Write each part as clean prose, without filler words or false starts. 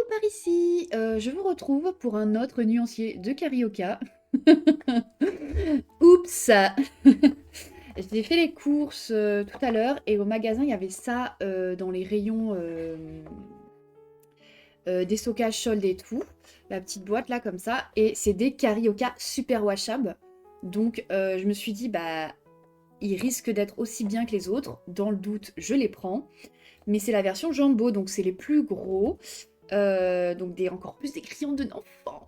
par ici. Je vous retrouve pour un autre nuancier de Carioca. Oups. J'ai fait les courses tout à l'heure et au magasin il y avait ça dans les rayons déstockage soldes et tout. La petite boîte là comme ça. Et c'est des Carioca super washables. Donc je me suis dit bah ils risquent d'être aussi bien que les autres. Dans le doute je les prends. Mais c'est la version Jumbo donc c'est les plus gros. Donc encore plus des crayons de enfant.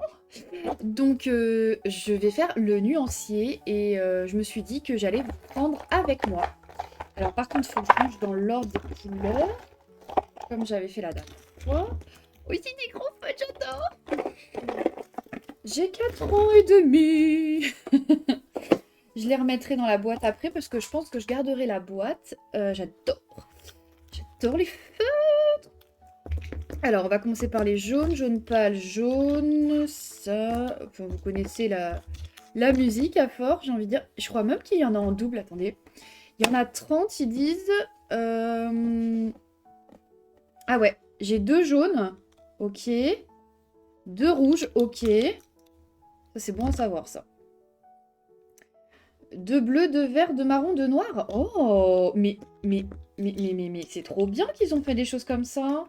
Donc je vais faire le nuancier et je me suis dit que j'allais vous prendre avec moi. Alors par contre, il faut que je range dans l'ordre des couleurs, comme j'avais fait la dernière fois. Oui, c'est des gros feux, j'adore. J'ai 4 ans et demi. Je les remettrai dans la boîte après parce que je pense que je garderai la boîte. J'adore les feux. Alors, on va commencer par les jaunes. Jaune pâle, jaune. Ça. Enfin, vous connaissez la musique à fort, j'ai envie de dire. Je crois même qu'il y en a en double. Attendez. Il y en a 30, ils disent. Ah ouais. J'ai 2 jaunes. Ok. 2 rouges. Ok. Ça, c'est bon à savoir, ça. 2 bleus, 2 verts, 2 marrons, 2 noirs. Oh, mais c'est trop bien qu'ils ont fait des choses comme ça.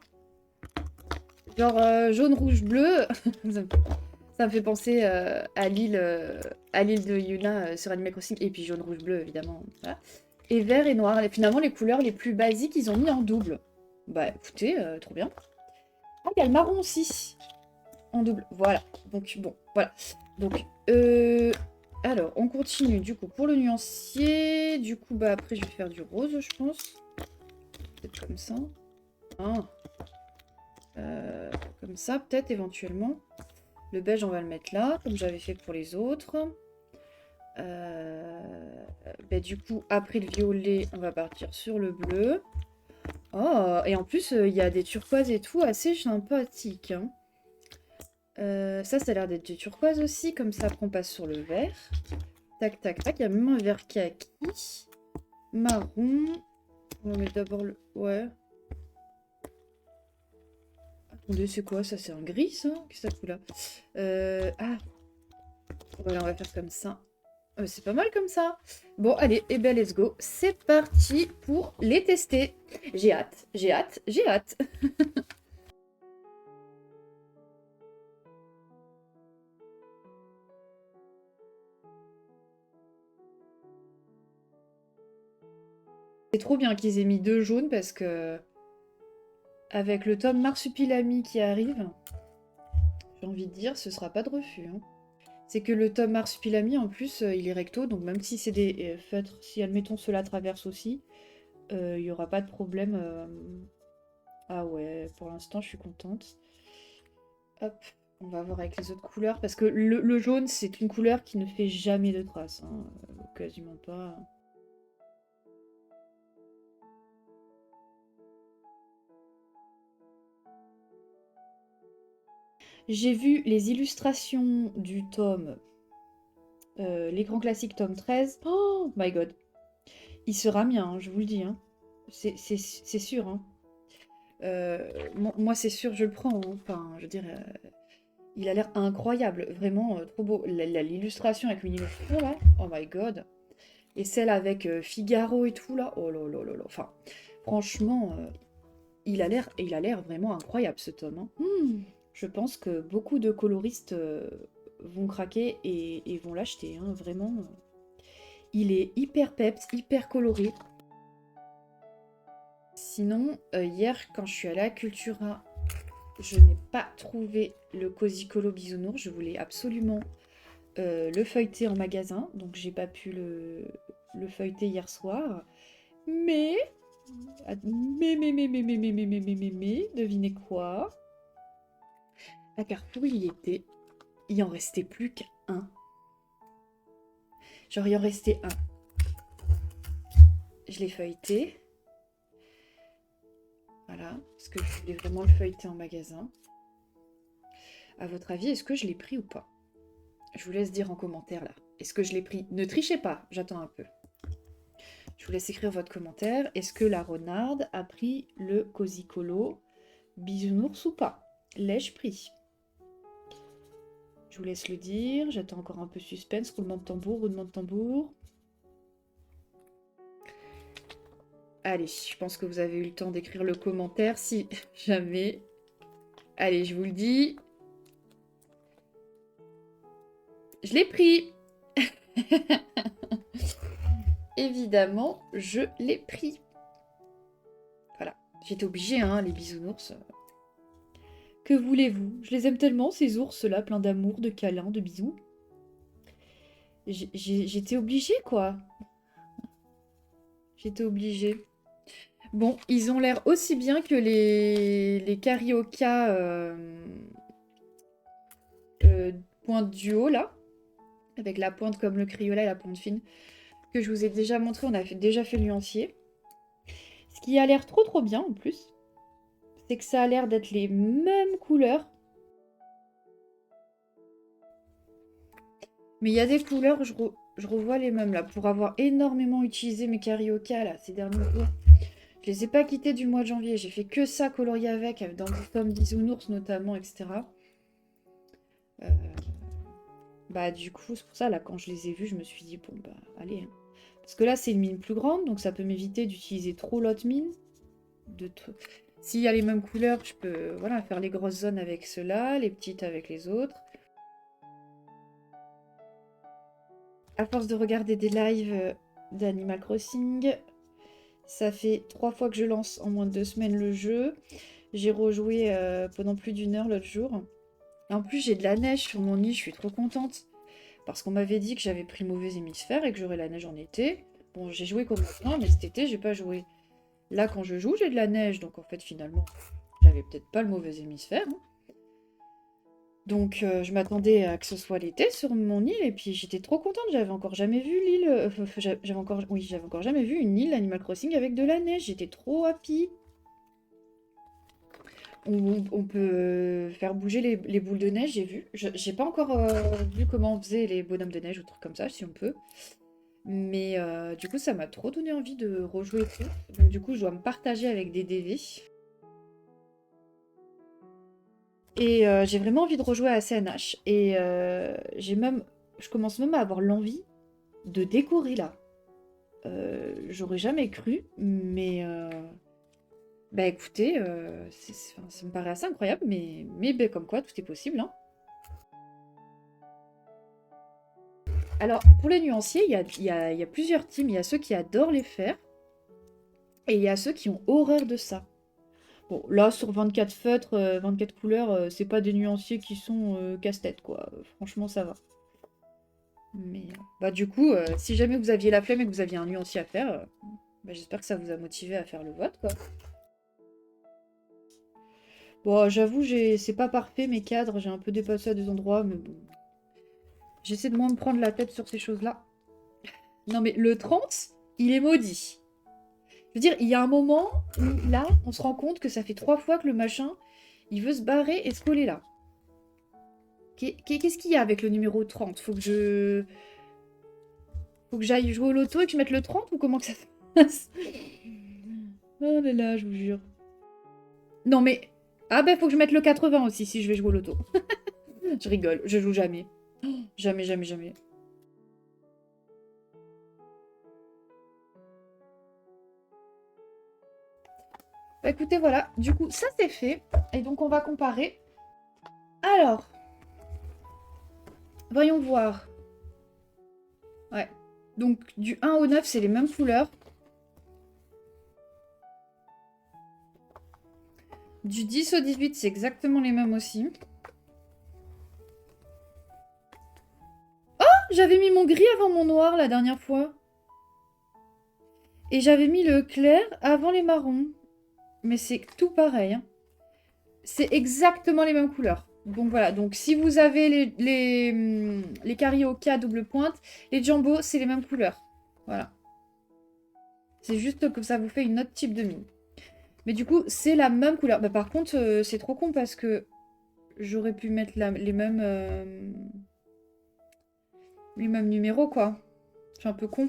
Genre jaune, rouge, bleu. Ça me fait penser à l'île de Yuna sur Animal Crossing. Et puis jaune, rouge, bleu, évidemment. Voilà. Et vert et noir. Et finalement, les couleurs les plus basiques, ils ont mis en double. Bah écoutez, trop bien. Ah, il y a le marron aussi. En double. Voilà. Donc bon, voilà. Donc, alors, on continue du coup pour le nuancier. Du coup, bah après, je vais faire du rose, je pense. Peut-être comme ça. Ah. Comme ça, peut-être éventuellement. Le beige, on va le mettre là, comme j'avais fait pour les autres. Bah, du coup, après le violet, on va partir sur le bleu. Oh, et en plus, il y a des turquoises et tout, assez sympathique. Hein. Ça a l'air d'être du turquoise aussi, comme ça, après on passe sur le vert. Tac, tac, tac. Il y a même un vert kaki. Marron. On va mettre d'abord le... Ouais. Attendez, c'est quoi ça? C'est un gris, ça? Qu'est-ce que ça fout là? Ah. Voilà, on va faire comme ça. C'est pas mal comme ça. Bon, allez, et ben let's go. C'est parti pour les tester. J'ai hâte, j'ai hâte, j'ai hâte. C'est trop bien qu'ils aient mis 2 jaunes parce que avec le tome Marsupilami qui arrive, j'ai envie de dire, ce sera pas de refus. Hein. C'est que le tome Marsupilami, en plus, il est recto, donc même si c'est des feutres, si admettons cela traverse aussi, il n'y aura pas de problème. Ah ouais, pour l'instant, je suis contente. Hop, on va voir avec les autres couleurs, parce que le jaune, c'est une couleur qui ne fait jamais de traces, hein, quasiment pas. J'ai vu les illustrations du tome, l'écran classique tome 13. Oh my god, il sera mien, hein, je vous le dis. Hein. C'est sûr. Hein. Moi, c'est sûr, je le prends. Hein. Enfin, je veux dire, il a l'air incroyable, vraiment trop beau. L'illustration avec Winnie le Pooh, là, oh my god. Et celle avec Figaro et tout, là, oh là là là là. Enfin, franchement, il a l'air vraiment incroyable, ce tome. Hein. Je pense que beaucoup de coloristes vont craquer et vont l'acheter, hein, vraiment. Il est hyper peps, hyper coloré. Sinon, hier, quand je suis allée à Cultura, je n'ai pas trouvé le Cozy Colo Bisounours. Je voulais absolument le feuilleter en magasin, donc j'ai pas pu le feuilleter hier soir. Mais, devinez quoi? À Carrefour, il y était. Il en restait plus qu'un. Genre, il en restait un. Je l'ai feuilleté. Voilà, parce que je voulais vraiment le feuilleter en magasin. À votre avis, est-ce que je l'ai pris ou pas? Je vous laisse dire en commentaire là. Est-ce que je l'ai pris? Ne trichez pas, j'attends un peu. Je vous laisse écrire votre commentaire. Est-ce que la renarde a pris le Cozy Colo Bisounours ou pas? l'ai-je pris? Je vous laisse le dire. J'attends encore un peu suspense. Roulement de tambour, roulement de tambour. Allez, je pense que vous avez eu le temps d'écrire le commentaire. Si jamais. Allez, je vous le dis. Je l'ai pris. Évidemment, je l'ai pris. Voilà. J'étais obligée, hein, les bisounours. Que voulez-vous? Je les aime tellement, ces ours-là, pleins d'amour, de câlins, de bisous. J'étais obligée, quoi. J'étais obligée. Bon, ils ont l'air aussi bien que les Carioca pointe du haut, là. Avec la pointe comme le Criolla et la pointe fine. Que je vous ai déjà montré, on a déjà fait le nuancier. Ce qui a l'air trop bien, en plus. C'est que ça a l'air d'être les mêmes couleurs. Mais il y a des couleurs, je revois les mêmes, là. Pour avoir énormément utilisé mes Carioca, là, ces derniers jours. Je les ai pas quittés du mois de janvier. J'ai fait que ça, colorier avec dans des tomes bisounours notamment, etc. Bah du coup, c'est pour ça, là, quand je les ai vus, je me suis dit, bon, bah, allez. Hein. Parce que là, c'est une mine plus grande, donc ça peut m'éviter d'utiliser trop l'autre mine. S'il y a les mêmes couleurs, je peux voilà, faire les grosses zones avec ceux-là, les petites avec les autres. À force de regarder des lives d'Animal Crossing, ça fait 3 fois que je lance en moins de 2 semaines le jeu. J'ai rejoué pendant plus d'1 heure l'autre jour. Et en plus, j'ai de la neige sur mon nid, je suis trop contente. Parce qu'on m'avait dit que j'avais pris le mauvais hémisphère et que j'aurais la neige en été. Bon, j'ai joué comme maintenant, mais cet été, j'ai pas joué. Là, quand je joue, j'ai de la neige. Donc, en fait, finalement, j'avais peut-être pas le mauvais hémisphère. Hein. Donc, je m'attendais à que ce soit l'été sur mon île. Et puis, j'étais trop contente. J'avais encore jamais vu l'île... j'avais encore jamais vu une île Animal Crossing avec de la neige. J'étais trop happy. On peut faire bouger les boules de neige, j'ai vu. J'ai pas encore vu comment on faisait les bonhommes de neige ou trucs comme ça, si on peut. Mais du coup, ça m'a trop donné envie de rejouer tout. Donc du coup, je dois me partager avec des DV. Et j'ai vraiment envie de rejouer à CNH. Et je commence même à avoir l'envie de décorer là. J'aurais jamais cru, mais... Bah écoutez, ça me paraît assez incroyable, mais bah, comme quoi tout est possible. Hein. Alors, pour les nuanciers, il y a plusieurs teams. Il y a ceux qui adorent les faire, et il y a ceux qui ont horreur de ça. Bon, là, sur 24 feutres, 24 couleurs, c'est pas des nuanciers qui sont casse-tête, quoi. Franchement, ça va. Mais, bah du coup, si jamais vous aviez la flemme et que vous aviez un nuancier à faire, bah, j'espère que ça vous a motivé à faire le vote, quoi. Bon, j'avoue, c'est pas parfait, mes cadres, j'ai un peu dépassé à des endroits, mais bon. J'essaie de moins me prendre la tête sur ces choses-là. Non, mais le 30, il est maudit. Je veux dire, il y a un moment où, là, on se rend compte que ça fait 3 fois que le machin, il veut se barrer et se coller là. Qu'est-ce qu'il y a avec le numéro 30? Faut que j'aille jouer au loto et que je mette le 30 ou comment que ça se passe? Oh là là, je vous jure. Non, mais... Ah ben, faut que je mette le 80 aussi si je vais jouer au loto. Je rigole, je joue jamais. Jamais, jamais, jamais. Bah écoutez, voilà. Du coup, ça c'est fait. Et donc, on va comparer. Alors, voyons voir. Ouais. Donc, du 1 au 9, c'est les mêmes couleurs. Du 10 au 18, c'est exactement les mêmes aussi. Oh, j'avais mis mon gris avant mon noir la dernière fois. Et j'avais mis le clair avant les marrons. Mais c'est tout pareil. Hein. C'est exactement les mêmes couleurs. Donc voilà, donc si vous avez les carioca double pointe, les jumbo, c'est les mêmes couleurs. Voilà. C'est juste que ça vous fait une autre type de mine. Mais du coup, c'est la même couleur. Bah, par contre, c'est trop con parce que j'aurais pu mettre les mêmes numéros, quoi. Je suis un peu con.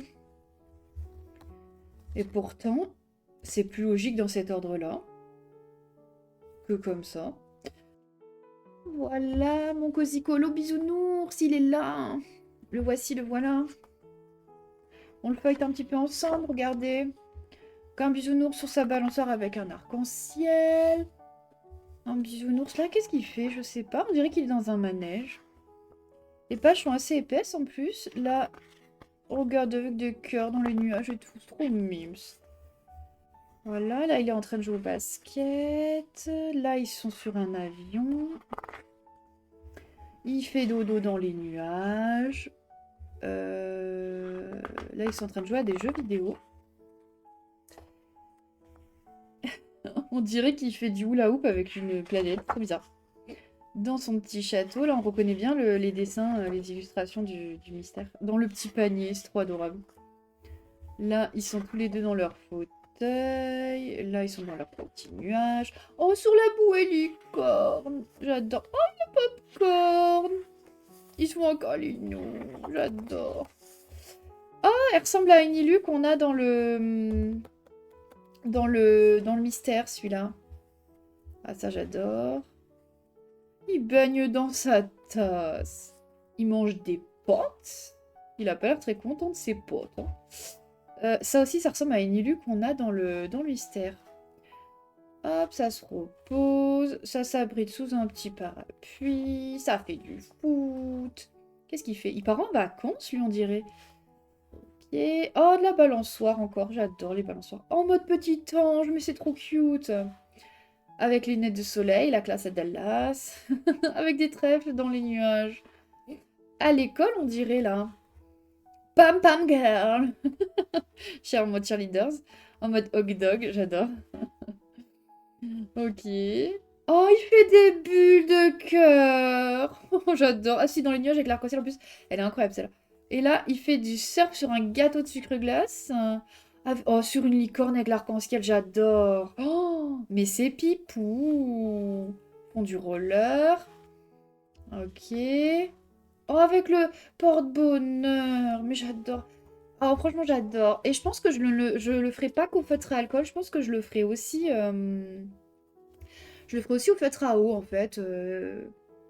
Et pourtant, c'est plus logique dans cet ordre-là que comme ça. Voilà, mon cosicolo bisounours, il est là. Le voici, le voilà. On le feuillete un petit peu ensemble, regardez. Un bisounours sur sa balançoire avec un arc-en-ciel. Un bisounours, là, qu'est-ce qu'il fait? Je sais pas, on dirait qu'il est dans un manège. Les pages sont assez épaisses en plus. Là, regarde avec des cœurs dans les nuages et tout, c'est trop mimes. Voilà, là, il est en train de jouer au basket. Là, ils sont sur un avion. Il fait dodo dans les nuages. Là, ils sont en train de jouer à des jeux vidéo. On dirait qu'il fait du hula hoop avec une planète. Trop bizarre. Dans son petit château, là, on reconnaît bien les dessins, les illustrations du mystère. Dans le petit panier, c'est trop adorable. Là, ils sont tous les deux dans leur fauteuil. Là, ils sont dans leur petit nuage. Oh, sur la bouée licorne. J'adore. Oh, le popcorn. Ils sont encore lignons. J'adore. Oh, elle ressemble à une Ilu qu'on a dans le... Dans le mystère, celui-là. Ah, ça, j'adore. Il baigne dans sa tasse. Il mange des potes. Il a pas l'air très content de ses potes. Hein. Ça aussi, ça ressemble à une Ilu qu'on a dans le mystère. Hop, ça se repose. Ça s'abrite sous un petit parapluie. Ça fait du foot. Qu'est-ce qu'il fait? Il part en vacances, lui, on dirait. Ok. Oh, de la balançoire encore. J'adore les balançoires. En mode petit ange, mais c'est trop cute. Avec les lunettes de soleil, la classe à Dallas. Avec des trèfles dans les nuages. À l'école, on dirait, là. Pam pam girl. Je suis en mode cheerleaders. En mode hog dog, j'adore. Ok. Oh, il fait des bulles de cœur. Oh, j'adore. Ah si, dans les nuages avec l'arc-en-ciel en plus. Elle est incroyable celle-là. Et là, il fait du surf sur un gâteau de sucre glace. Oh, sur une licorne avec l'arc-en-ciel, j'adore. Oh, mais c'est pipou. Ils font du roller. Ok. Oh, avec le porte-bonheur. Mais j'adore. Oh, franchement, j'adore. Et je pense que je le ferai pas qu'au feutre à alcool. Je pense que je le ferai aussi... Je le ferai aussi au feutre à eau, en fait.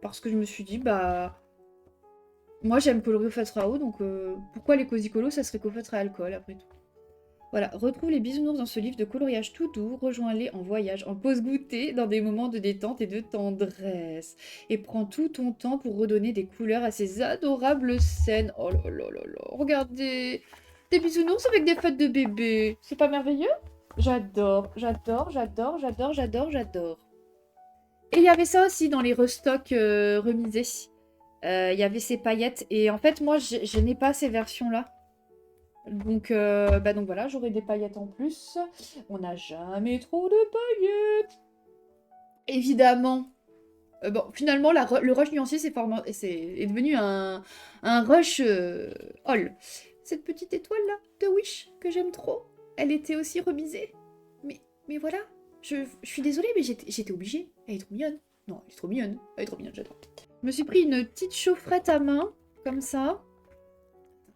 Parce que je me suis dit, bah... Moi, j'aime colorer au feutre à eau, donc pourquoi les cosicolos, ça serait qu'au feutre à alcool, après tout. Voilà, retrouve les bisounours dans ce livre de coloriage tout doux, rejoins-les en voyage, en pause goûter, dans des moments de détente et de tendresse. Et prends tout ton temps pour redonner des couleurs à ces adorables scènes. Oh là là là là, regardez, des bisounours avec des fêtes de bébé. C'est pas merveilleux? J'adore, j'adore, j'adore, j'adore, j'adore, j'adore. Et il y avait ça aussi dans les restocks remisés. Il y avait ces paillettes. Et en fait, moi, je n'ai pas ces versions-là. Donc voilà, j'aurai des paillettes en plus. On n'a jamais trop de paillettes. Évidemment. Bon, finalement, le rush nuancier est devenu un rush all. Cette petite étoile-là de Wish que j'aime trop, elle était aussi remisée. Mais voilà, je suis désolée, mais j'étais obligée. Elle est trop mignonne. Non, elle est trop mignonne. Elle est trop mignonne, j'adore. Je me suis pris une petite chaufferette à main, comme ça.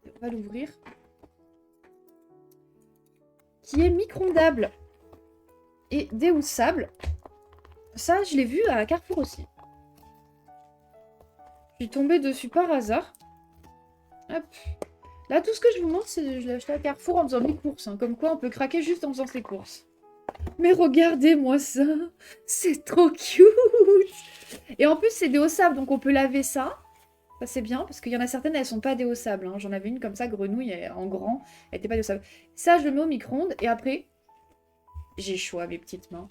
On va l'ouvrir. Qui est micro-ondable et déhoussable. Ça, je l'ai vu à Carrefour aussi. Je suis tombée dessus par hasard. Hop. Là, tout ce que je vous montre, c'est que je l'ai acheté à Carrefour en faisant mes courses. Hein. Comme quoi, on peut craquer juste en faisant ses courses. Mais regardez-moi ça. C'est trop cute. Et en plus, c'est déhaussable, donc on peut laver ça. Ça, c'est bien, parce qu'il y en a certaines, elles sont pas déhaussables. Hein. J'en avais une comme ça, grenouille, en grand. Elle était pas déhaussable. Ça, je le mets au micro-ondes, et après, j'ai chaud à mes petites mains.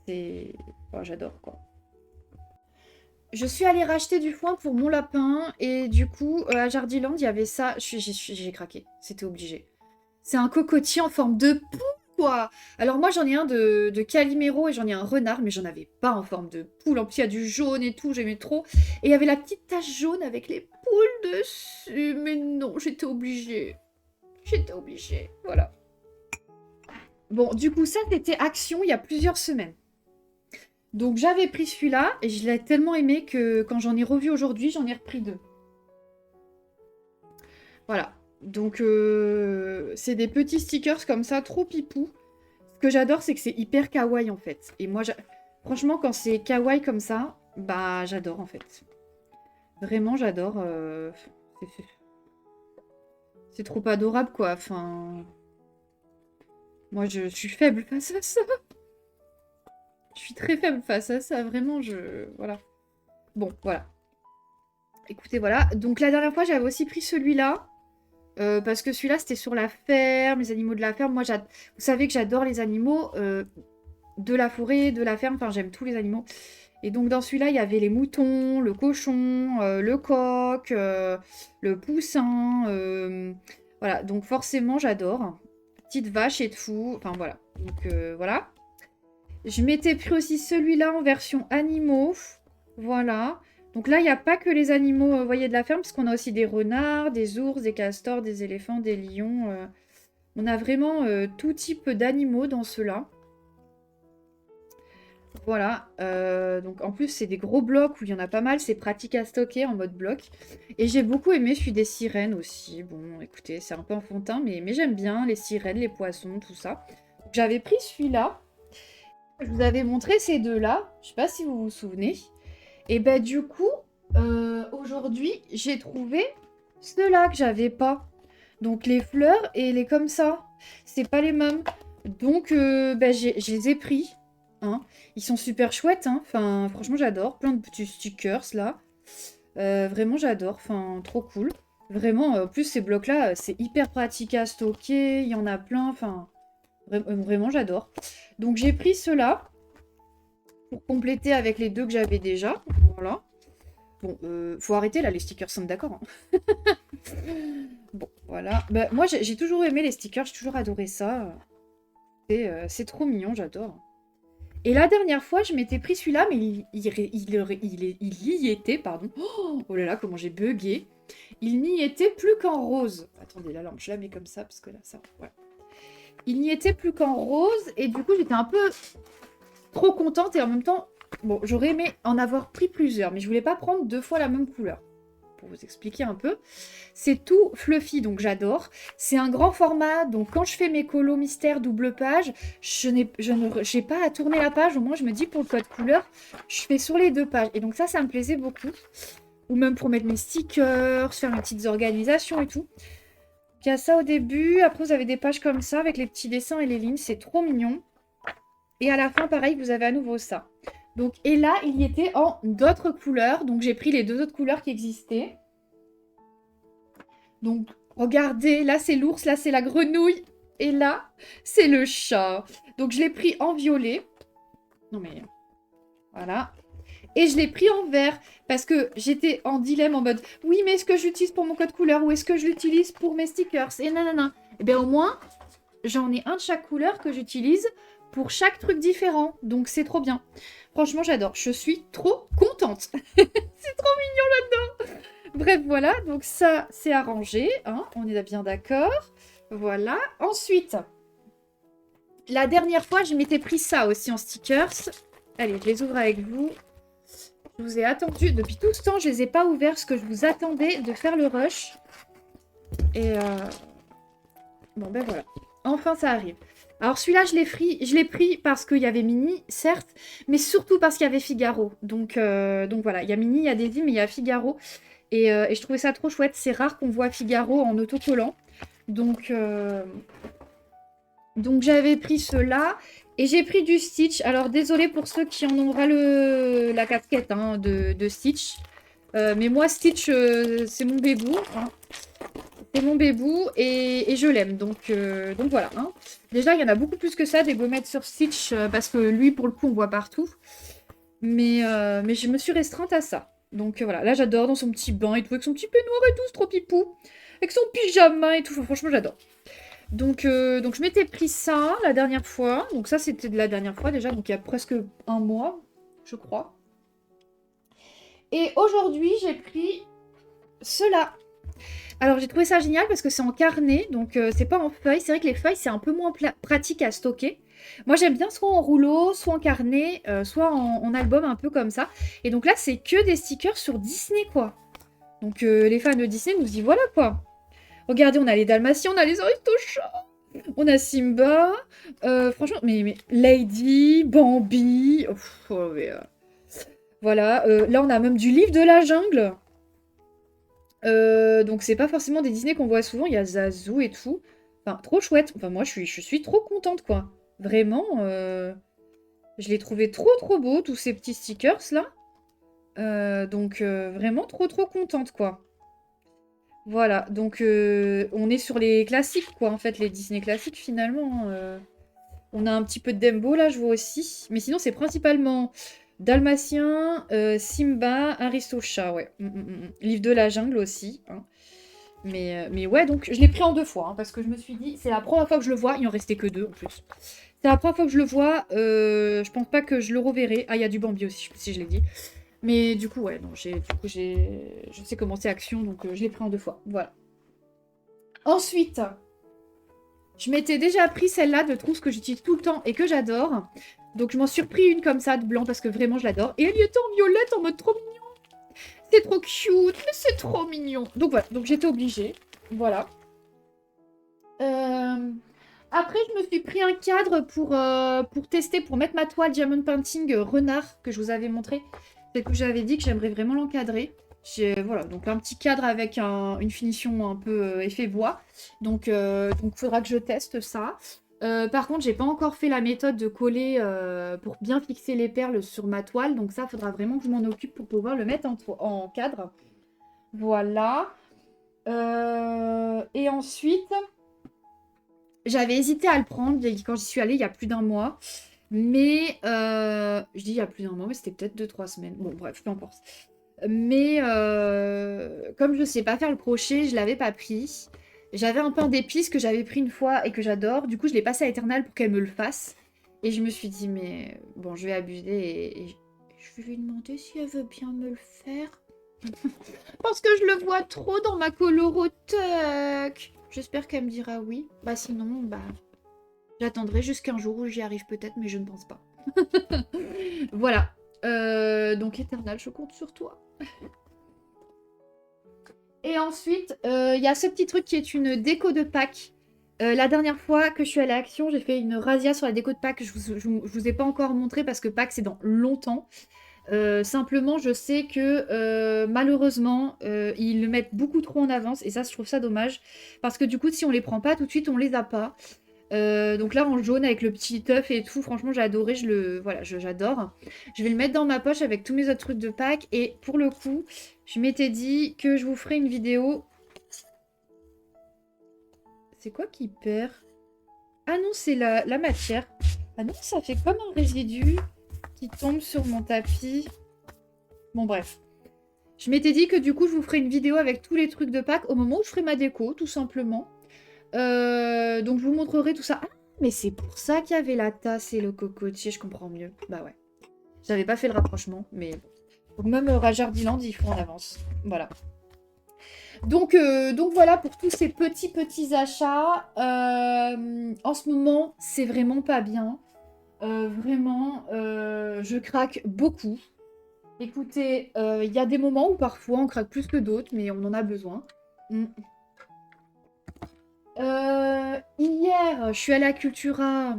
C'est... Oh, j'adore, quoi. Je suis allée racheter du foin pour mon lapin, et du coup, à Jardiland, il y avait ça. J'ai craqué. C'était obligé. C'est un cocotier en forme de poule, quoi. Alors moi, j'en ai un de Calimero, et j'en ai un renard, mais j'en avais pas en forme de poule. En plus, il y a du jaune et tout, j'aimais trop. Et il y avait la petite tache jaune avec les poules dessus. Mais non, j'étais obligée. J'étais obligée, voilà. Bon, du coup, ça, c'était Action il y a plusieurs semaines. Donc, j'avais pris celui-là, et je l'ai tellement aimé que quand j'en ai revu aujourd'hui, j'en ai repris 2. Voilà. Donc, c'est des petits stickers comme ça, trop pipou. Ce que j'adore, c'est que c'est hyper kawaii, en fait. Et moi, franchement, quand c'est kawaii comme ça, Bah, j'adore en fait. Vraiment, j'adore. C'est c'est trop adorable, quoi. Enfin, moi, je suis faible face à ça. Je suis très faible face à ça. Vraiment, voilà. Bon, voilà. Écoutez, voilà. Donc, la dernière fois, j'avais aussi pris celui-là. Parce que celui-là, c'était sur la ferme, les animaux de la ferme. Moi, vous savez que j'adore les animaux de la forêt, de la ferme. Enfin, j'aime tous les animaux. Et donc, dans celui-là, il y avait les moutons, le cochon, le coq, le poussin. Voilà, donc forcément, j'adore. Petite vache et tout. Enfin, voilà. Donc, voilà. Je m'étais pris aussi celui-là en version animaux. Voilà. Donc là, il n'y a pas que les animaux, voyez, de la ferme, parce qu'on a aussi des renards, des ours, des castors, des éléphants, des lions. On a vraiment tout type d'animaux dans ceux-là. Voilà. Donc en plus, c'est des gros blocs où il y en a pas mal. C'est pratique à stocker en mode bloc. Et j'ai beaucoup aimé celui des sirènes aussi. Bon, écoutez, c'est un peu enfantin, mais j'aime bien les sirènes, les poissons, tout ça. J'avais pris celui-là. Je vous avais montré ces deux-là. Je sais pas si vous vous souvenez. Et ben du coup, aujourd'hui, j'ai trouvé ceux-là que j'avais pas. Donc les fleurs et les comme ça. C'est pas les mêmes. Donc ben, je les ai pris. Hein. Ils sont super chouettes. Hein. Enfin, franchement, j'adore. Plein de petits stickers là. Vraiment, j'adore. Enfin, trop cool. Vraiment, en plus, ces blocs-là, c'est hyper pratique à stocker. Il y en a plein. Enfin, vraiment, j'adore. Donc j'ai pris ceux-là pour compléter avec les deux que j'avais déjà. Voilà. Bon, faut arrêter là, les stickers sont d'accord. Hein. Bon, voilà. Bah, moi, j'ai toujours aimé les stickers, j'ai toujours adoré ça. C'est trop mignon, j'adore. Et la dernière fois, je m'étais pris celui-là, mais il y était, pardon. Oh là là, comment j'ai bugué. Il n'y était plus qu'en rose. Attendez, la lampe, je la mets comme ça, parce que là, ça... Voilà. Il n'y était plus qu'en rose, et du coup, j'étais un peu trop contente, et en même temps, bon, j'aurais aimé en avoir pris plusieurs, mais je voulais pas prendre deux fois la même couleur. Pour vous expliquer un peu, c'est tout fluffy, donc j'adore. C'est un grand format, donc quand je fais mes colos mystères double page, je n'ai pas à tourner la page, au moins je me dis pour le code couleur, je fais sur les deux pages. Et donc ça me plaisait beaucoup. Ou même pour mettre mes stickers, faire mes petites organisations et tout. Il y a ça au début, après vous avez des pages comme ça avec les petits dessins et les lignes, c'est trop mignon. Et à la fin, pareil, vous avez à nouveau ça. Donc, et là, il y était en d'autres couleurs. Donc, j'ai pris les deux autres couleurs qui existaient. Donc, regardez, là, c'est l'ours, là, c'est la grenouille. Et là, c'est le chat. Donc, je l'ai pris en violet. Non, mais... Voilà. Et je l'ai pris en vert. Parce que j'étais en dilemme en mode... Oui, mais est-ce que j'utilise pour mon code couleur ou est-ce que je l'utilise pour mes stickers? Et nanana. Et bien, au moins, j'en ai un de chaque couleur que j'utilise pour chaque truc différent. Donc, c'est trop bien. Franchement, j'adore. Je suis trop contente. C'est trop mignon là-dedans. Bref, voilà. Donc ça, c'est arrangé. Hein, on est bien d'accord. Voilà. Ensuite, la dernière fois, je m'étais pris ça aussi en stickers. Allez, je les ouvre avec vous. Je vous ai attendu. Depuis tout ce temps, je les ai pas ouverts parce que je vous attendais de faire le rush. Et bon, ben voilà. Enfin, ça arrive. Alors celui-là, je l'ai pris parce qu'il y avait Mini, certes, mais surtout parce qu'il y avait Figaro. Donc voilà, il y a Mini, il y a Daisy, mais il y a Figaro. Et je trouvais ça trop chouette. C'est rare qu'on voit Figaro en autocollant. Donc j'avais pris ceux-là. Et j'ai pris du Stitch. Alors désolé pour ceux qui en ont ras la casquette hein, de Stitch. Mais moi, Stitch, c'est mon bébou. Hein. C'est mon bébou et je l'aime. Donc voilà. Hein. Déjà, il y en a beaucoup plus que ça, des gommettes sur Stitch, parce que lui, pour le coup, on voit partout. Mais je me suis restreinte à ça. Donc voilà, là j'adore dans son petit bain et tout, avec son petit peignoir et tout, c'est trop pipou. Avec son pyjama et tout, enfin, franchement j'adore. Donc je m'étais pris ça la dernière fois. Donc ça c'était de la dernière fois déjà, donc il y a presque un mois, je crois. Et aujourd'hui j'ai pris cela. Alors j'ai trouvé ça génial parce que c'est en carnet, donc c'est pas en feuille. C'est vrai que les feuilles c'est un peu moins pratique à stocker. Moi j'aime bien soit en rouleau, soit en carnet, soit en album un peu comme ça. Et donc là c'est que des stickers sur Disney quoi. Donc les fans de Disney nous y voilà quoi. Regardez, on a les Dalmatiens, on a les Aristochats, on a Simba, franchement, mais Lady, Bambi, Voilà, là on a même du livre de la jungle. Donc c'est pas forcément des Disney qu'on voit souvent, il y a Zazu et tout. Enfin, trop chouette. Enfin, moi je suis trop contente quoi. Vraiment, je l'ai trouvé trop trop beau, tous ces petits stickers là. Donc vraiment trop trop contente quoi. Voilà, donc on est sur les classiques quoi, en fait, les Disney classiques finalement. On a un petit peu de Dumbo là, je vois aussi. Mais sinon c'est principalement Dalmatien, Simba, Aristocha, ouais. Livre de la jungle aussi, hein. Mais ouais, donc je l'ai pris en 2 fois, hein, parce que je me suis dit, c'est la première fois que je le vois, il en restait que 2 en plus. C'est la première fois que je le vois, je pense pas que je le reverrai. Ah, il y a du Bambi aussi, si je l'ai dit. Mais du coup, ouais, non, je sais comment c'est Action, donc je l'ai pris en 2 fois, voilà. Ensuite, je m'étais déjà pris celle-là de trousse que j'utilise tout le temps et que j'adore. Donc je m'en suis repris une comme ça de blanc parce que vraiment je l'adore. Et elle y était en violette en mode trop mignon. C'est trop cute, mais c'est trop mignon. Donc voilà, donc j'étais obligée. Voilà. Après, je me suis pris un cadre pour tester, pour mettre ma toile Diamond Painting Renard que je vous avais montré. C'est que j'avais dit que j'aimerais vraiment l'encadrer. Voilà, donc un petit cadre avec une finition un peu effet bois. Donc faudra que je teste ça. Par contre, j'ai pas encore fait la méthode de coller pour bien fixer les perles sur ma toile. Donc ça, faudra vraiment que je m'en occupe pour pouvoir le mettre en cadre. Voilà. Et ensuite, j'avais hésité à le prendre quand j'y suis allée il y a plus d'un mois. Mais, je dis il y a plus d'un mois, mais c'était peut-être 2-3 semaines. Bon, bref, peu importe. Mais comme je sais pas faire le crochet, je l'avais pas pris. J'avais un pain d'épices que j'avais pris une fois et que j'adore. Du coup, je l'ai passé à Eternal pour qu'elle me le fasse. Et je me suis dit, mais bon, je vais abuser et je vais lui demander si elle veut bien me le faire. Parce que je le vois trop dans ma colorotuck. J'espère qu'elle me dira oui. Bah sinon, bah j'attendrai jusqu'un jour où j'y arrive peut-être, mais je ne pense pas. Voilà. Donc Eternal, je compte sur toi. Et ensuite, il y a ce petit truc qui est une déco de Pâques. La dernière fois que je suis allée à Action, j'ai fait une razzia sur la déco de Pâques. Je vous ai pas encore montré parce que Pâques, c'est dans longtemps. Simplement, je sais que malheureusement, ils le mettent beaucoup trop en avance. Et ça, je trouve ça dommage. Parce que du coup, si on les prend pas tout de suite, on les a pas. Donc là en jaune avec le petit œuf et tout, franchement j'ai adoré, voilà, j'adore. Je vais le mettre dans ma poche avec tous mes autres trucs de Pâques et pour le coup, je m'étais dit que je vous ferai une vidéo. C'est quoi qui perd? Ah non, c'est la matière. Ah non, ça fait comme un résidu qui tombe sur mon tapis. Bon bref. Je m'étais dit que du coup je vous ferai une vidéo avec tous les trucs de Pâques au moment où je ferai ma déco, tout simplement. Donc je vous montrerai tout ça. Ah, mais c'est pour ça qu'il y avait la tasse et le cocotier, je comprends mieux. Bah ouais. J'avais pas fait le rapprochement, mais bon. Donc même Rajardiland, ils font en avance. Voilà. Donc voilà pour tous ces petits achats. En ce moment, c'est vraiment pas bien. Vraiment, je craque beaucoup. Écoutez, il y a des moments où parfois on craque plus que d'autres, mais on en a besoin. Hier, je suis allée à Cultura.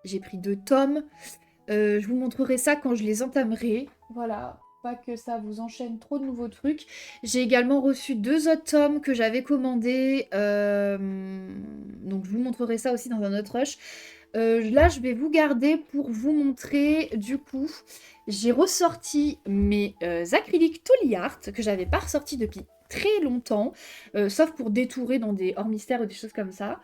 J'ai pris 2 tomes. Je vous montrerai ça quand je les entamerai. Voilà, pas que ça vous enchaîne trop de nouveaux trucs. J'ai également reçu 2 autres tomes que j'avais commandés. Donc je vous montrerai ça aussi dans un autre rush. Là, je vais vous garder pour vous montrer, du coup, j'ai ressorti mes acryliques Tolly Art que j'avais pas ressorti depuis très longtemps, sauf pour détourer dans des hors-mystères ou des choses comme ça.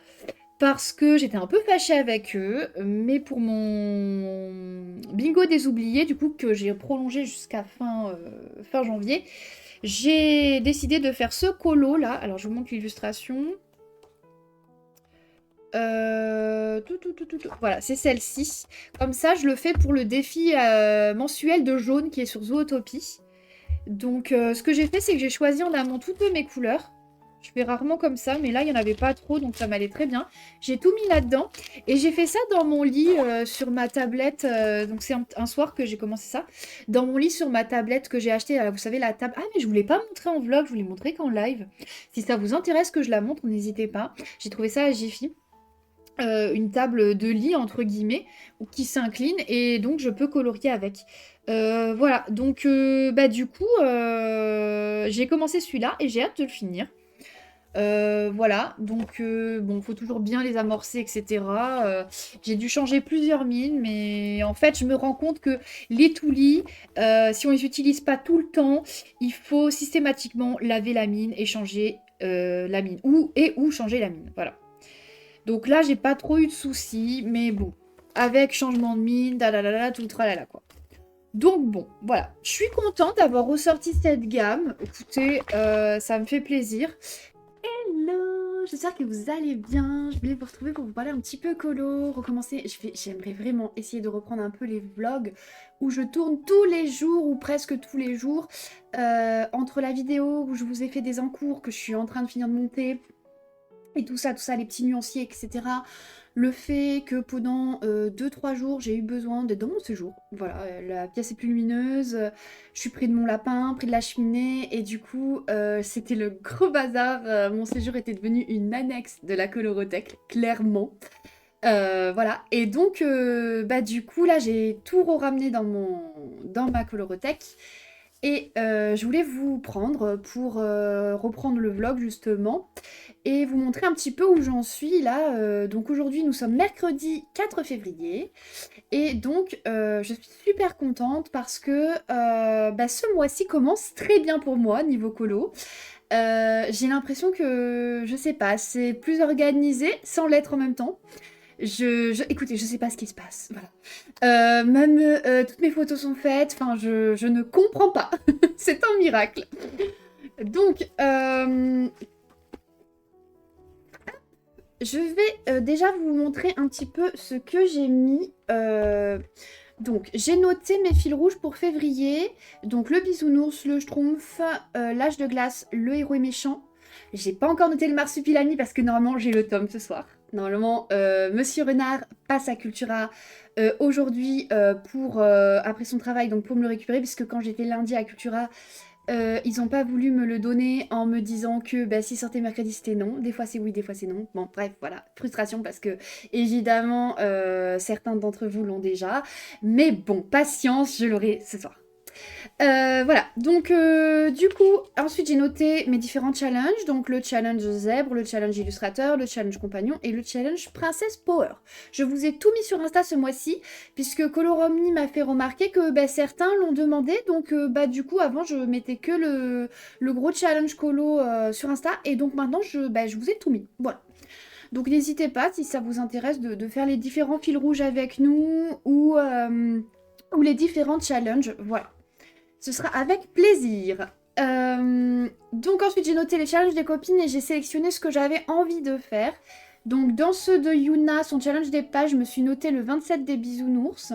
Parce que j'étais un peu fâchée avec eux, mais pour mon bingo des oubliés, du coup, que j'ai prolongé jusqu'à fin janvier, j'ai décidé de faire ce colo là. Alors, je vous montre l'illustration. Voilà, c'est celle-ci. Comme ça, je le fais pour le défi mensuel de jaune qui est sur Zootopie. Donc, ce que j'ai fait, c'est que j'ai choisi en amont toutes mes couleurs. Je fais rarement comme ça, mais là, il n'y en avait pas trop, donc ça m'allait très bien. J'ai tout mis là-dedans. Et j'ai fait ça dans mon lit, sur ma tablette. Donc, c'est un soir que j'ai commencé ça. Dans mon lit, sur ma tablette que j'ai achetée. Vous savez, la table... Ah, mais je ne voulais pas montrer en vlog, je voulais montrer qu'en live. Si ça vous intéresse que je la montre, n'hésitez pas. J'ai trouvé ça à Jiffy. une table de lit entre guillemets qui s'incline et donc je peux colorier avec. Voilà, donc bah du coup j'ai commencé celui-là et j'ai hâte de le finir. Voilà, donc bon, faut toujours bien les amorcer, etc. J'ai dû changer plusieurs mines, mais en fait, je me rends compte que les toulis, si on les utilise pas tout le temps, il faut systématiquement laver la mine et changer la mine, ou changer la mine, voilà. Donc là, j'ai pas trop eu de soucis, mais bon, avec changement de mine, da tout le tralala, quoi. Donc bon, voilà, je suis contente d'avoir ressorti cette gamme. Écoutez, ça me fait plaisir. Hello, j'espère que vous allez bien. Je voulais vous retrouver pour vous parler un petit peu colo, recommencer. J'aimerais vraiment essayer de reprendre un peu les vlogs où je tourne tous les jours ou presque tous les jours. Entre la vidéo où je vous ai fait des encours que je suis en train de finir de monter et tout ça, les petits nuanciers, etc. Le fait que pendant 2-3 jours, j'ai eu besoin d'être dans mon séjour. Voilà, la pièce est plus lumineuse, je suis près de mon lapin, près de la cheminée, et du coup, c'était le gros bazar. Mon séjour était devenu une annexe de la colorothèque, clairement. Voilà, et donc, bah du coup, là, j'ai tout ramené dans ma colorothèque. Et je voulais vous prendre pour reprendre le vlog justement et vous montrer un petit peu où j'en suis là. Donc aujourd'hui nous sommes mercredi 4 février et donc je suis super contente parce que bah, ce mois-ci commence très bien pour moi niveau colo. J'ai l'impression que, je sais pas, c'est plus organisé sans l'être en même temps. Écoutez, je sais pas ce qui se passe, voilà. Même toutes mes photos sont faites, enfin je ne comprends pas. C'est un miracle. Donc, je vais déjà vous montrer un petit peu ce que j'ai mis. Donc, j'ai noté mes fils rouges pour février. Donc, le bisounours, le schtroumpf, l'âge de glace, le héros est méchant. J'ai pas encore noté le marsupilami parce que normalement, j'ai le tome ce soir. Normalement, Monsieur Renard passe à Cultura aujourd'hui après son travail, donc pour me le récupérer, puisque quand j'étais lundi à Cultura, ils n'ont pas voulu me le donner en me disant que bah, s'il sortait mercredi, c'était non. Des fois c'est oui, des fois c'est non. Bon, bref, voilà. Frustration parce que, évidemment, certains d'entre vous l'ont déjà. Mais bon, patience, je l'aurai ce soir. Voilà, donc du coup, ensuite j'ai noté mes différents challenges, donc le challenge zèbre, le challenge illustrateur, le challenge compagnon et le challenge princesse power. Je vous ai tout mis sur Insta ce mois-ci, puisque Coloromni m'a fait remarquer que bah, certains l'ont demandé, donc bah du coup avant je mettais que le gros challenge colo sur Insta, et donc maintenant je vous ai tout mis, voilà. Donc n'hésitez pas si ça vous intéresse de faire les différents fils rouges avec nous, ou les différents challenges, voilà. Ce sera avec plaisir. Donc ensuite j'ai noté les challenges des copines et j'ai sélectionné ce que j'avais envie de faire. Donc dans ceux de Yuna, son challenge des pages, je me suis noté le 27 des bisounours.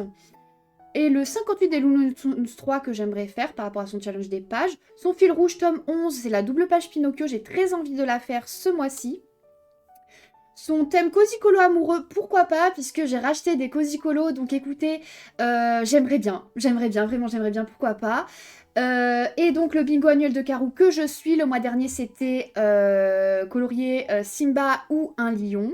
Et le 58 des Looney Tunes 3 que j'aimerais faire par rapport à son challenge des pages. Son fil rouge tome 11, c'est la double page Pinocchio, j'ai très envie de la faire ce mois-ci. Son thème Cozy Colo amoureux, pourquoi pas, puisque j'ai racheté des Cozy Colo, donc écoutez, j'aimerais bien, vraiment j'aimerais bien, pourquoi pas. Et donc le bingo annuel de Karou que je suis, le mois dernier c'était colorier Simba ou un lion.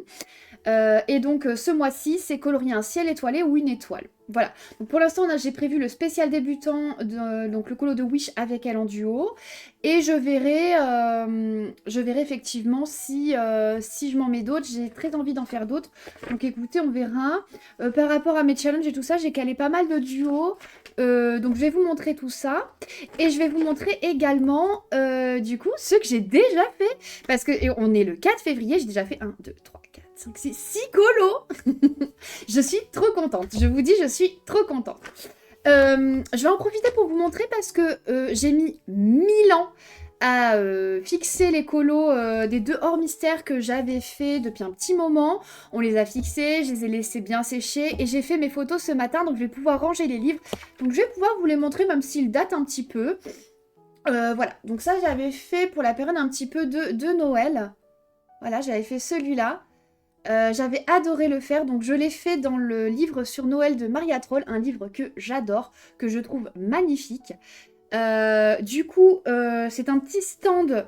Et donc ce mois-ci, c'est colorier un ciel étoilé ou une étoile. Voilà. Donc pour l'instant, j'ai prévu le spécial débutant, donc le colo de Wish avec elle en duo. Et je verrai effectivement si je m'en mets d'autres. J'ai très envie d'en faire d'autres. Donc écoutez, on verra. Par rapport à mes challenges et tout ça, j'ai calé pas mal de duos. Donc je vais vous montrer tout ça. Et je vais vous montrer également, du coup, ce que j'ai déjà fait. Parce que on est le 4 février, j'ai déjà fait 1, 2, 3, 4, 5, 6, 6 colos. Je suis trop contente. Je vous dis, je suis trop contente. Je vais en profiter pour vous montrer parce que j'ai mis 1000 ans à fixer les colos des 2 hors mystères que j'avais fait depuis un petit moment. On les a fixés, je les ai laissés bien sécher et j'ai fait mes photos ce matin, donc je vais pouvoir ranger les livres. Donc je vais pouvoir vous les montrer même s'ils datent un petit peu. Voilà, donc ça j'avais fait pour la période un petit peu de Noël. Voilà, j'avais fait celui-là. J'avais adoré le faire, donc je l'ai fait dans le livre sur Noël de Maria Troll, un livre que j'adore, que je trouve magnifique. Du coup, c'est un petit stand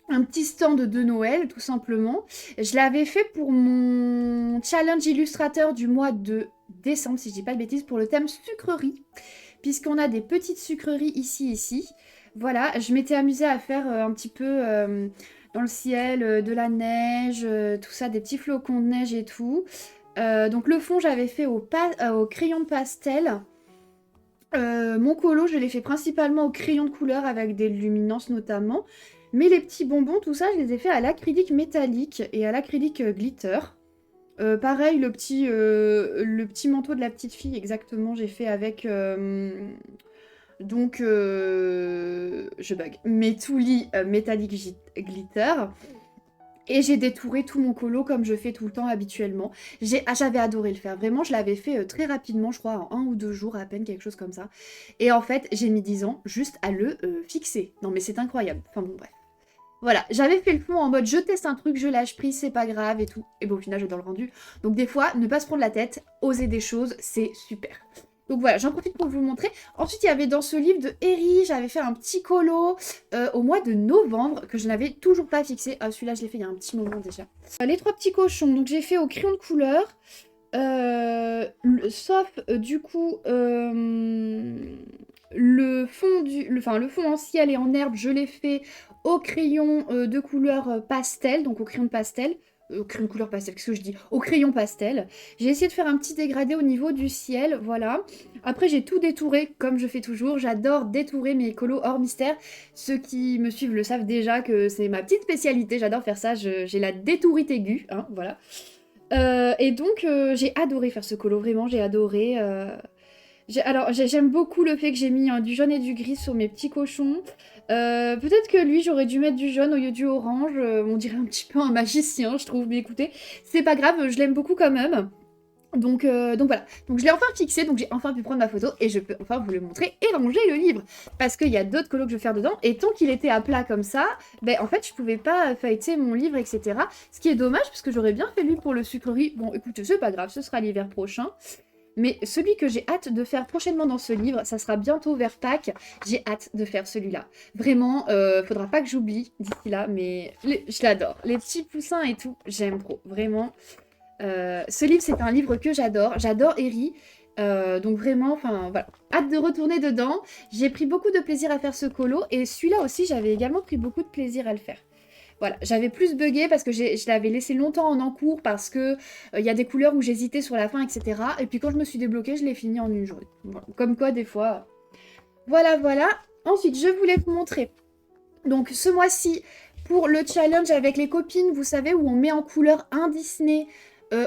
un petit stand de Noël, tout simplement. Je l'avais fait pour mon challenge illustrateur du mois de décembre, si je dis pas de bêtises, pour le thème sucrerie, puisqu'on a des petites sucreries ici. Voilà, je m'étais amusée à faire un petit peu dans le ciel, de la neige, tout ça, des petits flocons de neige et tout. Donc le fond, j'avais fait au crayon de pastel. Mon colo, je l'ai fait principalement au crayon de couleur avec des luminances notamment. Mais les petits bonbons, tout ça, je les ai fait à l'acrylique métallique et à l'acrylique glitter. Pareil, le petit manteau de la petite fille, exactement, j'ai fait avec... je bug. Métouli métallique glitter. Et j'ai détouré tout mon colo comme je fais tout le temps habituellement. J'avais adoré le faire. Vraiment, je l'avais fait très rapidement, je crois, en 1 ou 2 jours à peine, quelque chose comme ça. Et en fait, j'ai mis 10 ans juste à le fixer. Non mais c'est incroyable. Enfin bon, bref. Voilà, j'avais fait le fond en mode je teste un truc, je lâche prise, c'est pas grave et tout. Et bon, au final, j'adore le rendu. Donc des fois, ne pas se prendre la tête, oser des choses, c'est super. Donc voilà, j'en profite pour vous le montrer. Ensuite, il y avait dans ce livre de Herry, j'avais fait un petit colo au mois de novembre que je n'avais toujours pas fixé. Ah, celui-là, je l'ai fait il y a un petit moment déjà. Les 3 petits cochons, donc j'ai fait au crayon de couleur. Sauf du coup le fond en ciel et en herbe, je l'ai fait au crayon de couleur pastel, donc au crayon de pastel. Crayon de couleur pastel, qu'est-ce que je dis? Au crayon pastel. J'ai essayé de faire un petit dégradé au niveau du ciel, voilà. Après, j'ai tout détouré, comme je fais toujours. J'adore détourer mes colos hors mystère. Ceux qui me suivent le savent déjà que c'est ma petite spécialité. J'adore faire ça. J'ai la détourite aiguë, hein, voilà. Et donc, j'ai adoré faire ce colo, vraiment, j'ai adoré. Alors, j'aime beaucoup le fait que j'ai mis du jaune et du gris sur mes petits cochons. Peut-être que lui, j'aurais dû mettre du jaune au lieu du orange. On dirait un petit peu un magicien, je trouve. Mais écoutez, c'est pas grave, je l'aime beaucoup quand même. Donc voilà. Donc je l'ai enfin fixé, donc j'ai enfin pu prendre ma photo et je peux enfin vous le montrer et ranger le livre. Parce qu'il y a d'autres colos que je vais faire dedans. Et tant qu'il était à plat comme ça, ben en fait je pouvais pas feuilleter mon livre, etc. Ce qui est dommage parce que j'aurais bien fait lui pour le sucrerie. Bon écoutez, c'est pas grave, ce sera l'hiver prochain. Mais celui que j'ai hâte de faire prochainement dans ce livre, ça sera bientôt vers Pâques. J'ai hâte de faire celui-là. Vraiment, faudra pas que j'oublie d'ici là, mais je l'adore. Les petits poussins et tout, j'aime trop. Vraiment. Ce livre, c'est un livre que j'adore. J'adore Herry. Donc vraiment, enfin voilà. Hâte de retourner dedans. J'ai pris beaucoup de plaisir à faire ce colo. Et celui-là aussi, j'avais également pris beaucoup de plaisir à le faire. Voilà, j'avais plus bugué parce que je l'avais laissé longtemps en encours parce que y a des couleurs où j'hésitais sur la fin, etc. Et puis quand je me suis débloquée, je l'ai fini en une journée. Voilà. Comme quoi, des fois... Voilà, voilà. Ensuite, je voulais vous montrer. Donc, ce mois-ci, pour le challenge avec les copines, vous savez, où on met en couleur un Disney...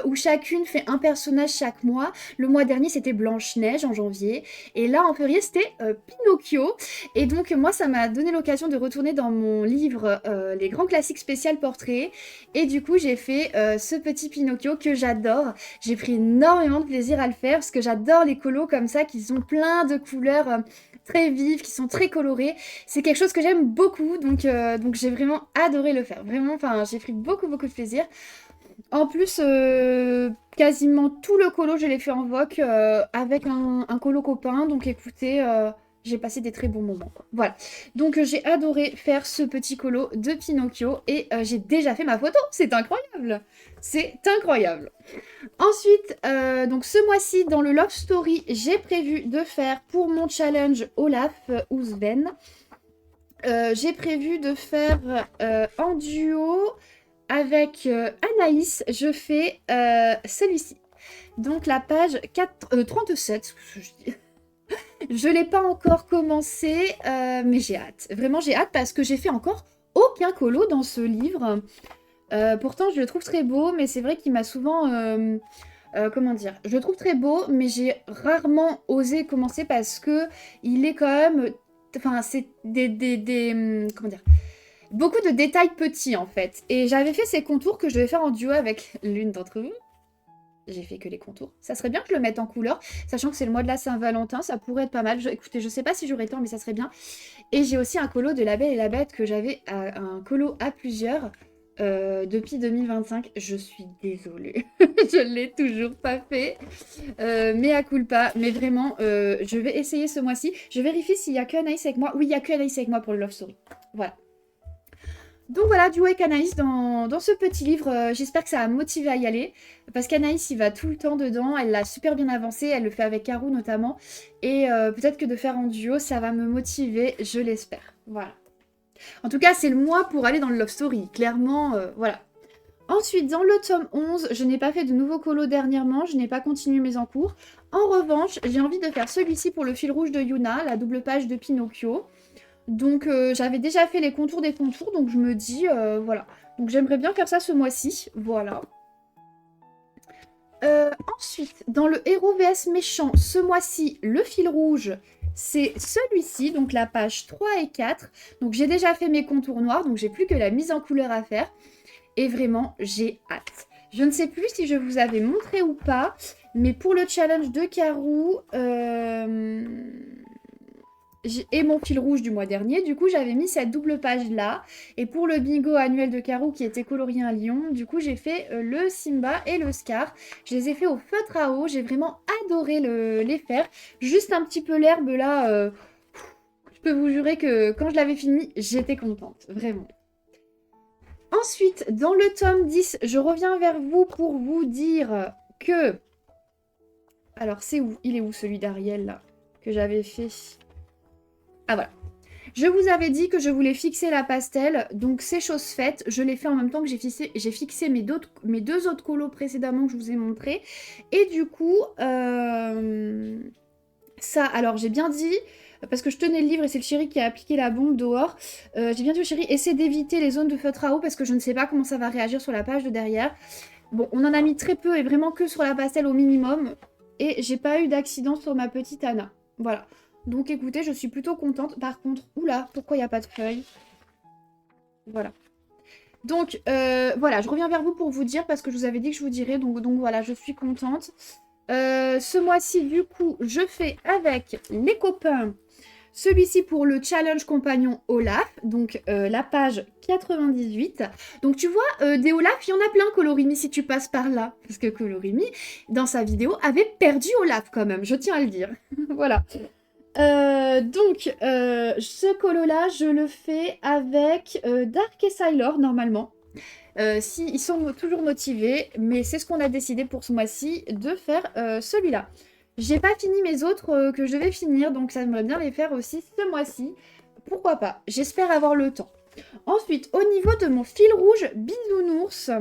où chacune fait un personnage chaque mois. Le mois dernier, c'était Blanche-Neige en janvier. Et là, en février, c'était Pinocchio. Et donc, moi, ça m'a donné l'occasion de retourner dans mon livre Les grands classiques spécial portraits. Et du coup, j'ai fait ce petit Pinocchio que j'adore. J'ai pris énormément de plaisir à le faire parce que j'adore les colos comme ça qui sont plein de couleurs très vives, qui sont très colorées. C'est quelque chose que j'aime beaucoup. Donc j'ai vraiment adoré le faire. Vraiment, enfin, j'ai pris beaucoup de plaisir. En plus, quasiment tout le colo, je l'ai fait en VOC avec un colo copain. Donc écoutez, j'ai passé des très bons moments, quoi. Voilà. Donc j'ai adoré faire ce petit colo de Pinocchio et j'ai déjà fait ma photo. C'est incroyable. C'est incroyable. Ensuite, donc ce mois-ci, dans le Love Story, j'ai prévu de faire pour mon challenge Olaf ou Sven. J'ai prévu de faire en duo... Avec Anaïs, je fais celui-ci. Donc la page 37. Je ne l'ai pas encore commencé, mais j'ai hâte. Vraiment, j'ai hâte parce que j'ai fait encore aucun colo dans ce livre. Pourtant, je le trouve très beau, mais c'est vrai qu'il m'a souvent... comment dire? Je le trouve très beau, mais j'ai rarement osé commencer parce que il est quand même... Enfin, c'est comment dire? Beaucoup de détails petits en fait. Et j'avais fait ces contours que je devais faire en duo avec l'une d'entre vous. J'ai fait que les contours. Ça serait bien que je le mette en couleur, sachant que c'est le mois de la Saint-Valentin, ça pourrait être pas mal. Écoutez, je sais pas si j'aurai le temps, mais ça serait bien. Et j'ai aussi un colo de La Belle et la Bête que j'avais, un colo à plusieurs depuis 2025. Je suis désolée, je l'ai toujours pas fait. Mais à culpa, mais vraiment, je vais essayer ce mois-ci. Je vérifie s'il y a que Anaïs avec moi. Oui, il y a que Anaïs avec moi pour le Love Story. Voilà. Donc voilà, duo avec Anaïs dans ce petit livre. J'espère que ça va me motiver à y aller. Parce qu'Anaïs, il va tout le temps dedans. Elle l'a super bien avancé. Elle le fait avec Karou notamment. Et peut-être que de faire en duo, ça va me motiver. Je l'espère. Voilà. En tout cas, c'est le mois pour aller dans le Love Story. Clairement, voilà. Ensuite, dans le tome 11, je n'ai pas fait de nouveaux colos dernièrement. Je n'ai pas continué mes encours. En revanche, j'ai envie de faire celui-ci pour le fil rouge de Yuna, la double page de Pinocchio. Donc j'avais déjà fait les contours des contours, donc je me dis, voilà. Donc j'aimerais bien faire ça ce mois-ci, voilà. Ensuite, dans le héros vs méchant, ce mois-ci, le fil rouge, c'est celui-ci, donc la page 3 et 4. Donc j'ai déjà fait mes contours noirs, donc j'ai plus que la mise en couleur à faire. Et vraiment, j'ai hâte. Je ne sais plus si je vous avais montré ou pas, mais pour le challenge de Karou, et mon fil rouge du mois dernier, du coup j'avais mis cette double page là, et pour le bingo annuel de Karou qui était colorié à Lyon, du coup j'ai fait le Simba et le Scar. Je les ai fait au feutre à eau, j'ai vraiment adoré les faire, juste un petit peu l'herbe là, je peux vous jurer que quand je l'avais fini, j'étais contente, vraiment. Ensuite, dans le tome 10, je reviens vers vous pour vous dire que... Alors c'est où? Il est où celui d'Ariel là, que j'avais fait? Ah voilà. Je vous avais dit que je voulais fixer la pastel, donc c'est chose faite. Je l'ai fait en même temps que j'ai fixé mes deux autres colos précédemment que je vous ai montré. Et du coup, ça, alors j'ai bien dit, parce que je tenais le livre et c'est le chéri qui a appliqué la bombe dehors, j'ai bien dit au chéri, essaie d'éviter les zones de feutre à eau parce que je ne sais pas comment ça va réagir sur la page de derrière. Bon, on en a mis très peu et vraiment que sur la pastel au minimum. Et j'ai pas eu d'accident sur ma petite Anna. Voilà. Donc écoutez, je suis plutôt contente. Par contre, oula, pourquoi il n'y a pas de feuilles? Voilà. Donc voilà, je reviens vers vous pour vous dire, parce que je vous avais dit que je vous dirais. Donc voilà, je suis contente. Ce mois-ci, du coup, je fais avec les copains celui-ci pour le challenge compagnon Olaf, donc la page 98. Donc tu vois, des Olaf, il y en a plein, Colorimi, si tu passes par là. Parce que Colorimi, dans sa vidéo, avait perdu Olaf quand même, je tiens à le dire. Voilà. Ce colo-là, je le fais avec Dark et Sailor, normalement. Si, ils sont toujours motivés, mais c'est ce qu'on a décidé pour ce mois-ci, de faire celui-là. J'ai pas fini mes autres que je vais finir, donc ça j'aimerais bien les faire aussi ce mois-ci. Pourquoi pas? J'espère avoir le temps. Ensuite, au niveau de mon fil rouge bisounours,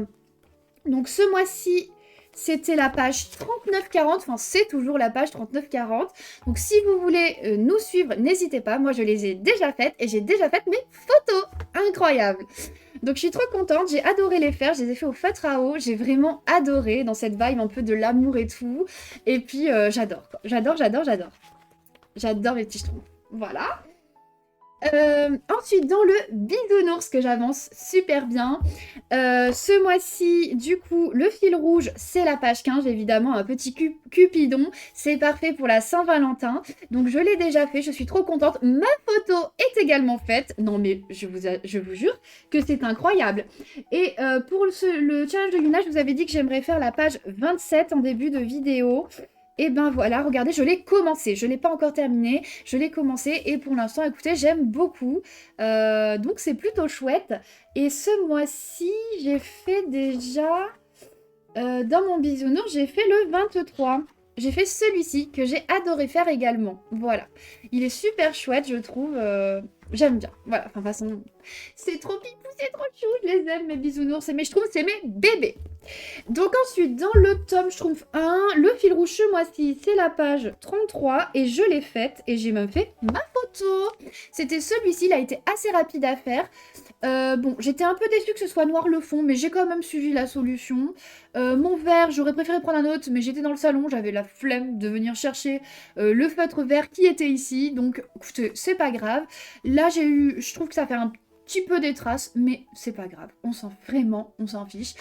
donc ce mois-ci, c'était la page 39-40, enfin c'est toujours la page 39-40. Donc si vous voulez nous suivre, n'hésitez pas, moi je les ai déjà faites et j'ai déjà fait mes photos. Incroyable! Donc je suis trop contente, j'ai adoré les faire, je les ai fait au feutre à eau, j'ai vraiment adoré dans cette vibe un peu de l'amour et tout. Et puis j'adore, quoi. J'adore mes petits schtroumpfs. Voilà. Ensuite, dans le bisounours que j'avance super bien. Ce mois-ci, du coup, le fil rouge, c'est la page 15, évidemment, un petit cupidon. C'est parfait pour la Saint-Valentin. Donc, je l'ai déjà fait, je suis trop contente. Ma photo est également faite. Non, mais je vous jure que c'est incroyable. Et pour le challenge de Luna, je vous avais dit que j'aimerais faire la page 27 en début de vidéo. Et ben voilà, regardez, je l'ai commencé. Je ne l'ai pas encore terminé. Je l'ai commencé et pour l'instant, écoutez, j'aime beaucoup. Donc c'est plutôt chouette. Et ce mois-ci, j'ai fait déjà... dans mon bisounours, j'ai fait le 23. J'ai fait celui-ci que j'ai adoré faire également. Voilà. Il est super chouette, je trouve. J'aime bien. Voilà. Enfin, de toute façon, c'est trop pipou, c'est trop chou. Je les aime, mes bisounours. Mais je trouve que c'est mes bébés. Donc ensuite, dans le tome Schtroumpf 1, le fil rouge ce mois-ci, c'est la page 33 et je l'ai faite et j'ai même fait ma photo. C'était celui-ci, il a été assez rapide à faire. Bon, j'étais un peu déçue que ce soit noir le fond, mais j'ai quand même suivi la solution. Mon vert, j'aurais préféré prendre un autre, mais j'étais dans le salon, j'avais la flemme de venir chercher le feutre vert qui était ici, donc écoutez, c'est pas grave. Là, je trouve que ça fait un petit peu des traces, mais c'est pas grave, on s'en fiche.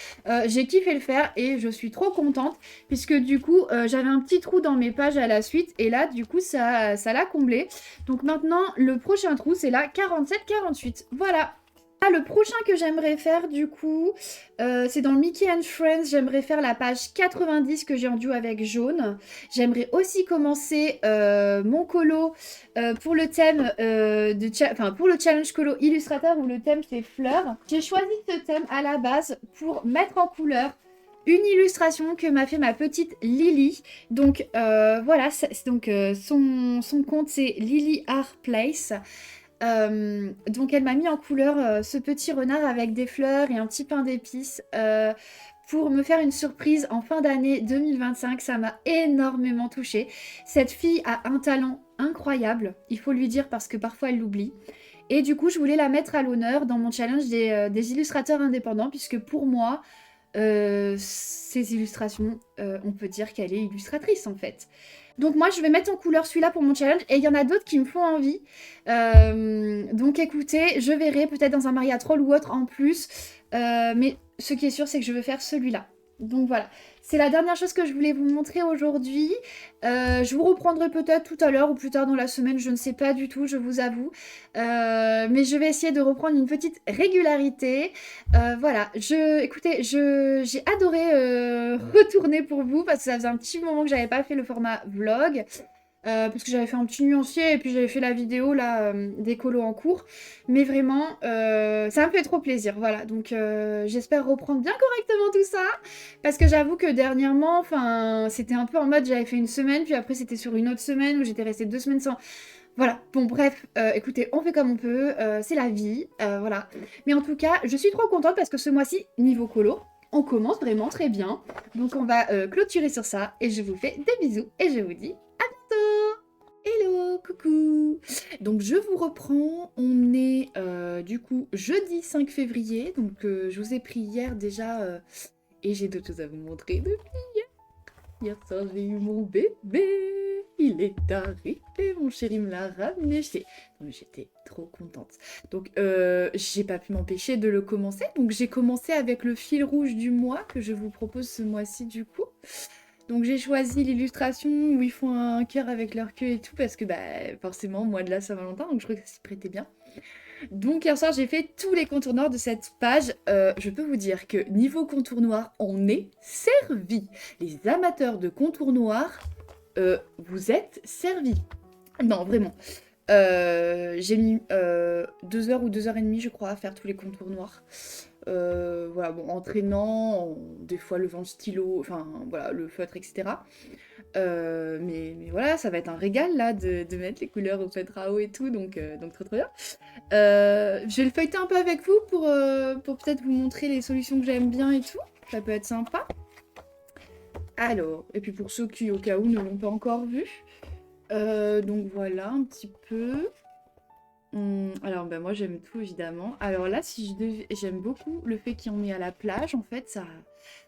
J'ai kiffé le faire et je suis trop contente, puisque du coup, j'avais un petit trou dans mes pages à la suite, et là, du coup, ça l'a comblé. Donc maintenant, le prochain trou, c'est la 47-48. Voilà. Ah, le prochain que j'aimerais faire du coup, c'est dans Mickey and Friends. J'aimerais faire la page 90 que j'ai en duo avec Jaune. J'aimerais aussi commencer mon colo pour le thème enfin pour le challenge colo illustrateur où le thème c'est fleurs. J'ai choisi ce thème à la base pour mettre en couleur une illustration que m'a fait ma petite Lily. Donc voilà, donc son compte c'est Lily Art Place. Donc elle m'a mis en couleur ce petit renard avec des fleurs et un petit pain d'épices pour me faire une surprise en fin d'année 2025. Ça m'a énormément touchée. Cette fille a un talent incroyable, il faut lui dire parce que parfois elle l'oublie. Et du coup, je voulais la mettre à l'honneur dans mon challenge des illustrateurs indépendants puisque pour moi, ces illustrations, on peut dire qu'elle est illustratrice en fait. Donc moi je vais mettre en couleur celui-là pour mon challenge et il y en a d'autres qui me font envie. Donc écoutez, je verrai peut-être dans un Maria Troll ou autre en plus. Mais ce qui est sûr c'est que je veux faire celui-là. Donc voilà, c'est la dernière chose que je voulais vous montrer aujourd'hui. Je vous reprendrai peut-être tout à l'heure ou plus tard dans la semaine, je ne sais pas du tout, je vous avoue. Mais je vais essayer de reprendre une petite régularité. Voilà, écoutez, j'ai adoré retourner pour vous parce que ça faisait un petit moment que j'avais pas fait le format vlog. Parce que j'avais fait un petit nuancier et puis j'avais fait la vidéo là des colos en cours. Mais vraiment, ça me fait trop plaisir. Voilà, donc j'espère reprendre bien correctement tout ça. Parce que j'avoue que dernièrement, enfin, c'était un peu en mode j'avais fait une semaine, puis après c'était sur une autre semaine où j'étais restée 2 semaines sans. Voilà, bon bref, écoutez, on fait comme on peut, c'est la vie, voilà. Mais en tout cas, je suis trop contente parce que ce mois-ci, niveau colo, on commence vraiment très bien. Donc on va clôturer sur ça et je vous fais des bisous et je vous dis à bientôt. Hello, coucou. Donc je vous reprends, on est du coup jeudi 5 février, donc je vous ai pris hier déjà et j'ai d'autres choses à vous montrer depuis hier. Hier soir j'ai eu mon bébé, il est arrivé, mon chéri me l'a ramené, j'étais trop contente. Donc j'ai pas pu m'empêcher de le commencer, donc j'ai commencé avec le fil rouge du mois que je vous propose ce mois-ci du coup. Donc j'ai choisi l'illustration où ils font un cœur avec leur queue et tout parce que bah forcément mois de la Saint-Valentin, donc je trouvais que ça s'y prêtait bien. Donc hier soir j'ai fait tous les contours noirs de cette page. Je peux vous dire que niveau contour noir, on est servi. Les amateurs de contour noir, vous êtes servis. Non, vraiment. J'ai mis 2 heures ou 2 heures et demie, je crois, à faire tous les contours noirs. Voilà, bon, des fois levant le stylo, enfin voilà, le feutre, etc. Mais voilà, ça va être un régal là de mettre les couleurs au feutre à eau et tout, donc trop trop bien. Je vais le feuilleter un peu avec vous pour peut-être vous montrer les solutions que j'aime bien et tout. Ça peut être sympa. Alors, et puis pour ceux qui au cas où ne l'ont pas encore vu. Donc voilà un petit peu. Alors ben moi j'aime tout évidemment. Alors là j'aime beaucoup le fait qu'il y en ait à la plage en fait ça.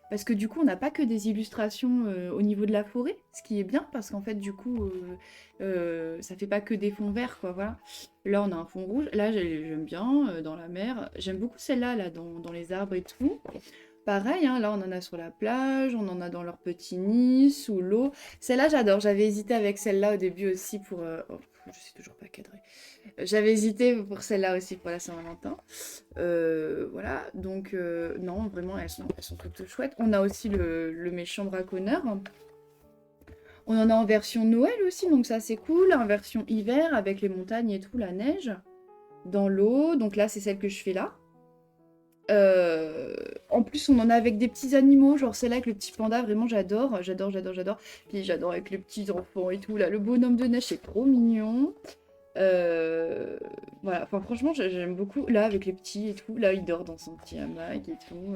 Parce que du coup on n'a pas que des illustrations au niveau de la forêt, ce qui est bien parce qu'en fait du coup ça fait pas que des fonds verts quoi voilà. Là on a un fond rouge, là j'aime bien dans la mer. J'aime beaucoup celle-là là dans les arbres et tout. Pareil, hein, là on en a sur la plage, on en a dans leur petit nid, sous l'eau. Celle-là j'adore, j'avais hésité avec celle-là au début aussi pour... Oh, je sais toujours pas cadrer. J'avais hésité pour celle-là aussi pour la Saint-Valentin. Voilà, donc non, vraiment elles sont toutes chouettes. On a aussi le méchant braconneur. On en a en version Noël aussi, donc ça c'est cool. En version hiver avec les montagnes et tout, la neige. Dans l'eau, donc là c'est celle que je fais là. En plus, on en a avec des petits animaux, genre celle-là avec le petit panda, vraiment j'adore. Puis j'adore avec les petits enfants et tout, là, le bonhomme de neige, c'est trop mignon. Voilà, enfin franchement, j'aime beaucoup. Là, avec les petits et tout, là, il dort dans son petit hamac et tout.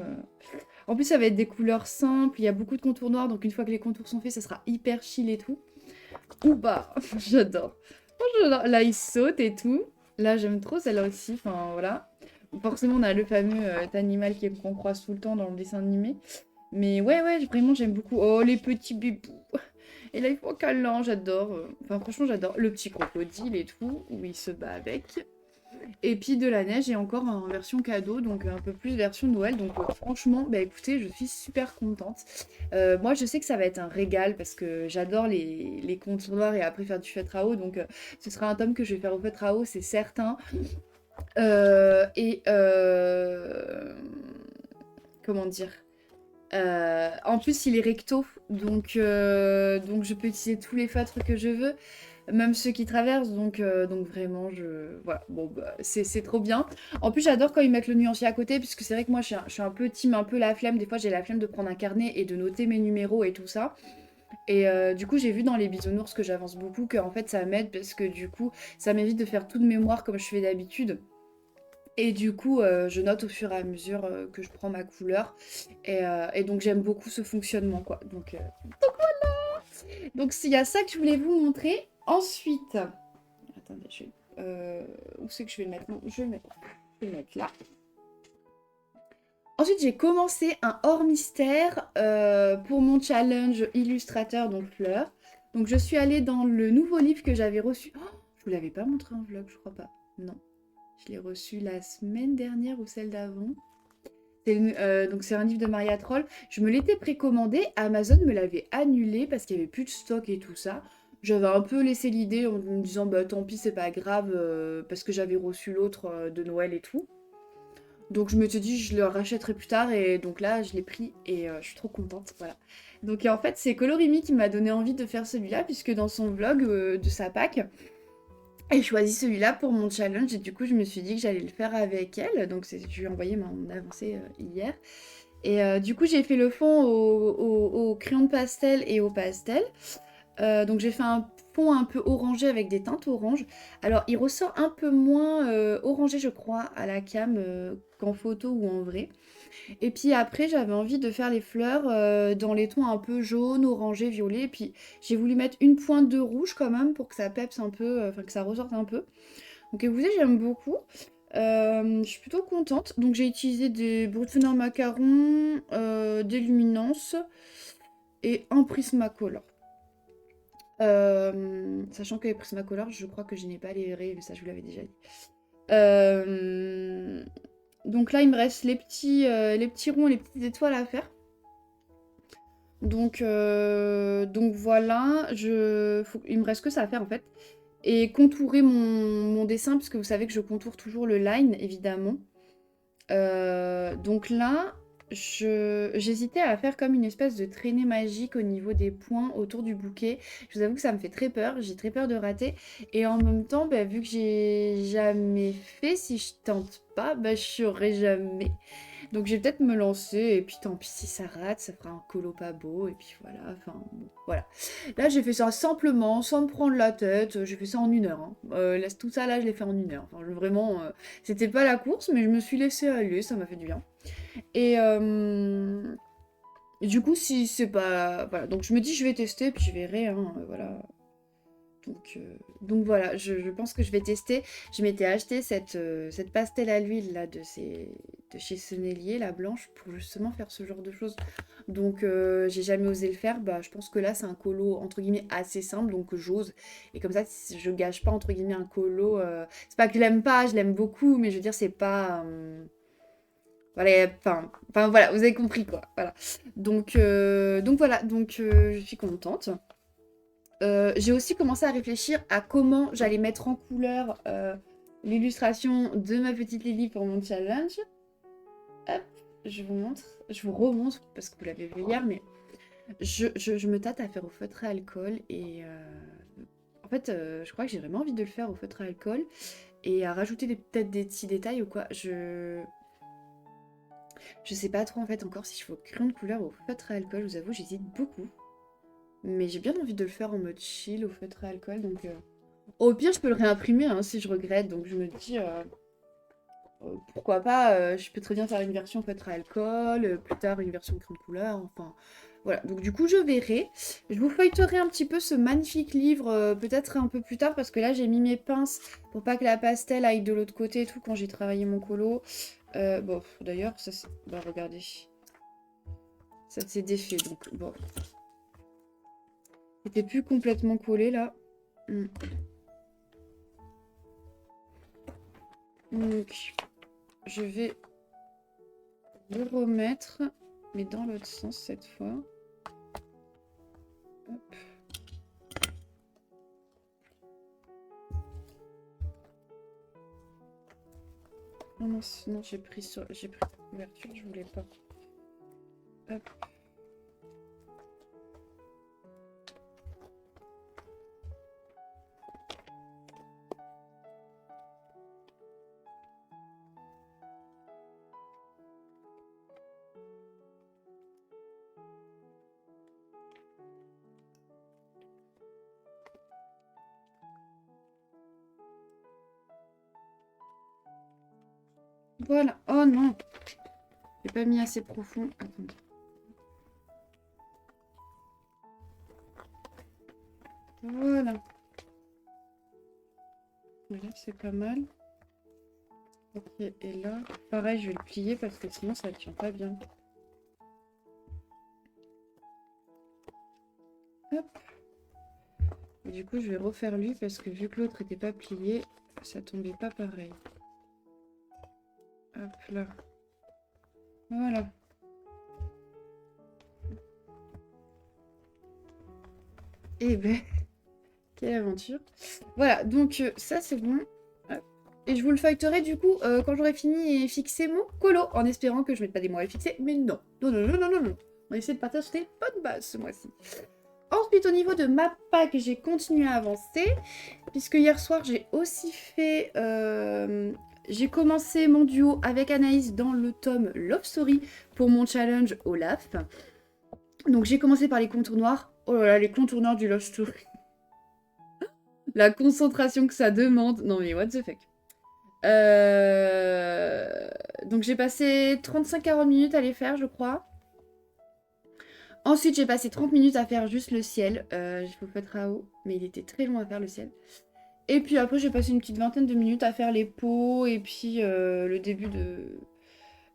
En plus, ça va être des couleurs simples, il y a beaucoup de contours noirs, donc une fois que les contours sont faits, ça sera hyper chill et tout. Ou bah, j'adore. J'adore. Là, il saute et tout. Là, j'aime trop celle-là aussi, enfin voilà. Forcément, on a le fameux animal qu'on croise tout le temps dans le dessin animé. Mais ouais, vraiment, j'aime beaucoup. Oh, les petits bébous. Et là, il faut un câlin, j'adore. Enfin, franchement, j'adore. Le petit crocodile et tout, où il se bat avec. Et puis de la neige, et encore en version cadeau, donc un peu plus version Noël. Donc franchement, bah écoutez, je suis super contente. Moi, je sais que ça va être un régal, parce que j'adore les contours noirs et après faire du feutre à eau. Donc ce sera un tome que je vais faire au feutre à eau, c'est certain. Et comment dire? En plus, il est recto, donc je peux utiliser tous les feutres que je veux, même ceux qui traversent, donc vraiment, voilà, bon, bah, c'est trop bien. En plus, j'adore quand ils mettent le nuancier à côté, puisque c'est vrai que moi, je suis un peu team, un peu la flemme. Des fois, j'ai la flemme de prendre un carnet et de noter mes numéros et tout ça. Et du coup, j'ai vu dans les bisounours que j'avance beaucoup, qu'en fait, ça m'aide, parce que du coup, ça m'évite de faire tout de mémoire comme je fais d'habitude. Et du coup, je note au fur et à mesure que je prends ma couleur. Et donc, j'aime beaucoup ce fonctionnement, quoi. Donc il y a ça que je voulais vous montrer. Ensuite, attendez, où c'est que je vais le mettre? Non, je vais le mettre là. Ensuite, j'ai commencé un hors mystère pour mon challenge illustrateur, donc fleurs. Donc, je suis allée dans le nouveau livre que j'avais reçu. Oh, je vous l'avais pas montré en vlog, je crois pas. Non, je l'ai reçu la semaine dernière ou celle d'avant. Donc c'est un livre de Maria Troll. Je me l'étais précommandé, Amazon me l'avait annulé parce qu'il n'y avait plus de stock et tout ça. J'avais un peu laissé l'idée en me disant bah tant pis c'est pas grave parce que j'avais reçu l'autre de Noël et tout. Donc je me suis dit je le rachèterai plus tard et donc là je l'ai pris et je suis trop contente. Voilà. Donc en fait c'est Colorimi qui m'a donné envie de faire celui-là puisque dans son vlog de sa Pâques, elle choisit celui-là pour mon challenge et du coup je me suis dit que j'allais le faire avec elle. Donc je lui ai envoyé mon avancée hier. Et du coup, j'ai fait le fond au crayon de pastel et au pastel. Donc j'ai fait un fond un peu orangé avec des teintes oranges. Alors il ressort un peu moins orangé, je crois, à la cam qu'en photo ou en vrai. Et puis après, j'avais envie de faire les fleurs dans les tons un peu jaune, orangé, violet. Et puis j'ai voulu mettre une pointe de rouge quand même pour que ça peps un peu, enfin que ça ressorte un peu. Donc écoutez, j'aime beaucoup. Je suis plutôt contente. Donc j'ai utilisé des Brutfonner macarons, des luminances et un Prismacolor. Sachant que les Prismacolor, je crois que je n'ai pas les rayés, mais ça je vous l'avais déjà dit. Euh, donc là, il me reste les petits ronds et les petites étoiles à faire. Donc voilà, il me reste que ça à faire en fait. Et contourer mon dessin, puisque vous savez que je contourne toujours le line, évidemment. Donc là, j'hésitais à faire comme une espèce de traînée magique au niveau des points autour du bouquet. Je vous avoue que ça me fait très peur, j'ai très peur de rater. Et en même temps, bah, vu que j'ai jamais fait, si je tente pas, bah, je saurais jamais. Donc je vais peut-être me lancer, et puis tant pis si ça rate, ça fera un colo pas beau, et puis voilà, enfin bon, voilà. Là j'ai fait ça simplement, sans me prendre la tête, j'ai fait ça en 1 heure. Hein. Tout ça là je l'ai fait en 1 heure. Enfin, vraiment, c'était pas la course, mais je me suis laissée aller, ça m'a fait du bien. Et du coup si c'est pas... Voilà, donc je me dis je vais tester, puis je verrai, hein, voilà. Donc voilà, je pense que je vais tester. Je m'étais acheté cette pastel à l'huile là de chez Sennelier, la blanche, pour justement faire ce genre de choses. Donc j'ai jamais osé le faire. Bah, je pense que là c'est un colo entre guillemets assez simple, donc j'ose. Et comme ça, je gâche pas entre guillemets un colo. C'est pas que je l'aime pas, je l'aime beaucoup, mais je veux dire c'est pas. Voilà, enfin voilà, vous avez compris quoi. Voilà. Donc voilà, je suis contente. J'ai aussi commencé à réfléchir à comment j'allais mettre en couleur l'illustration de ma petite Lily pour mon challenge. Hop, je vous montre, je vous remontre parce que vous l'avez vu hier, mais je me tâte à faire au feutre à alcool et en fait, je crois que j'ai vraiment envie de le faire au feutre à alcool et à rajouter peut-être des petits détails ou quoi. Je sais pas trop en fait encore si je fais au crayon de couleur ou au feutre à alcool, je vous avoue, j'hésite beaucoup. Mais j'ai bien envie de le faire en mode chill au feutre à alcool, donc au pire, je peux le réimprimer hein, si je regrette. Donc je me dis, pourquoi pas, je peux très bien faire une version feutre à alcool, plus tard une version crayon de couleur, enfin voilà. Donc du coup, je verrai. Je vous feuilleterai un petit peu ce magnifique livre, peut-être un peu plus tard, parce que là, j'ai mis mes pinces pour pas que la pastel aille de l'autre côté et tout quand j'ai travaillé mon colo. Bon, d'ailleurs, ça c'est... Bah regardez. Ça s'est défait, donc bon. C'était plus complètement collé là. Hmm. Donc, je vais le remettre, mais dans l'autre sens cette fois. Hop. Oh non, non j'ai pris la couverture, je voulais pas. Hop. Voilà. Oh non. J'ai pas mis assez profond. Attendez. Voilà. Voilà, c'est pas mal. Ok, et là, pareil, je vais le plier parce que sinon ça tient pas bien. Hop. Et du coup, je vais refaire lui parce que vu que l'autre était pas plié, ça tombait pas pareil. Hop là. Voilà. Et ben, quelle aventure. Voilà, donc ça c'est bon. Hop. Et je vous le feuilleterai du coup quand j'aurai fini et fixé mon colo, en espérant que je mette pas des mots à fixer, mais non. Non, non, non, non, non, non. On essaie de partir sur des bonnes bases ce mois-ci. Ensuite, au niveau de ma pack, j'ai continué à avancer, puisque hier soir, j'ai aussi fait... j'ai commencé mon duo avec Anaïs dans le tome Love Story pour mon challenge Olaf. Donc j'ai commencé par les contours noirs. Oh là là, les contours noirs du Love Story. La concentration que ça demande. Non mais what the fuck. Donc j'ai passé 35-40 minutes à les faire, je crois. Ensuite, j'ai passé 30 minutes à faire juste le ciel. J'ai fait le feutre à eau, mais il était très long à faire le ciel. Et puis après, j'ai passé une petite vingtaine de minutes à faire les peaux et puis le début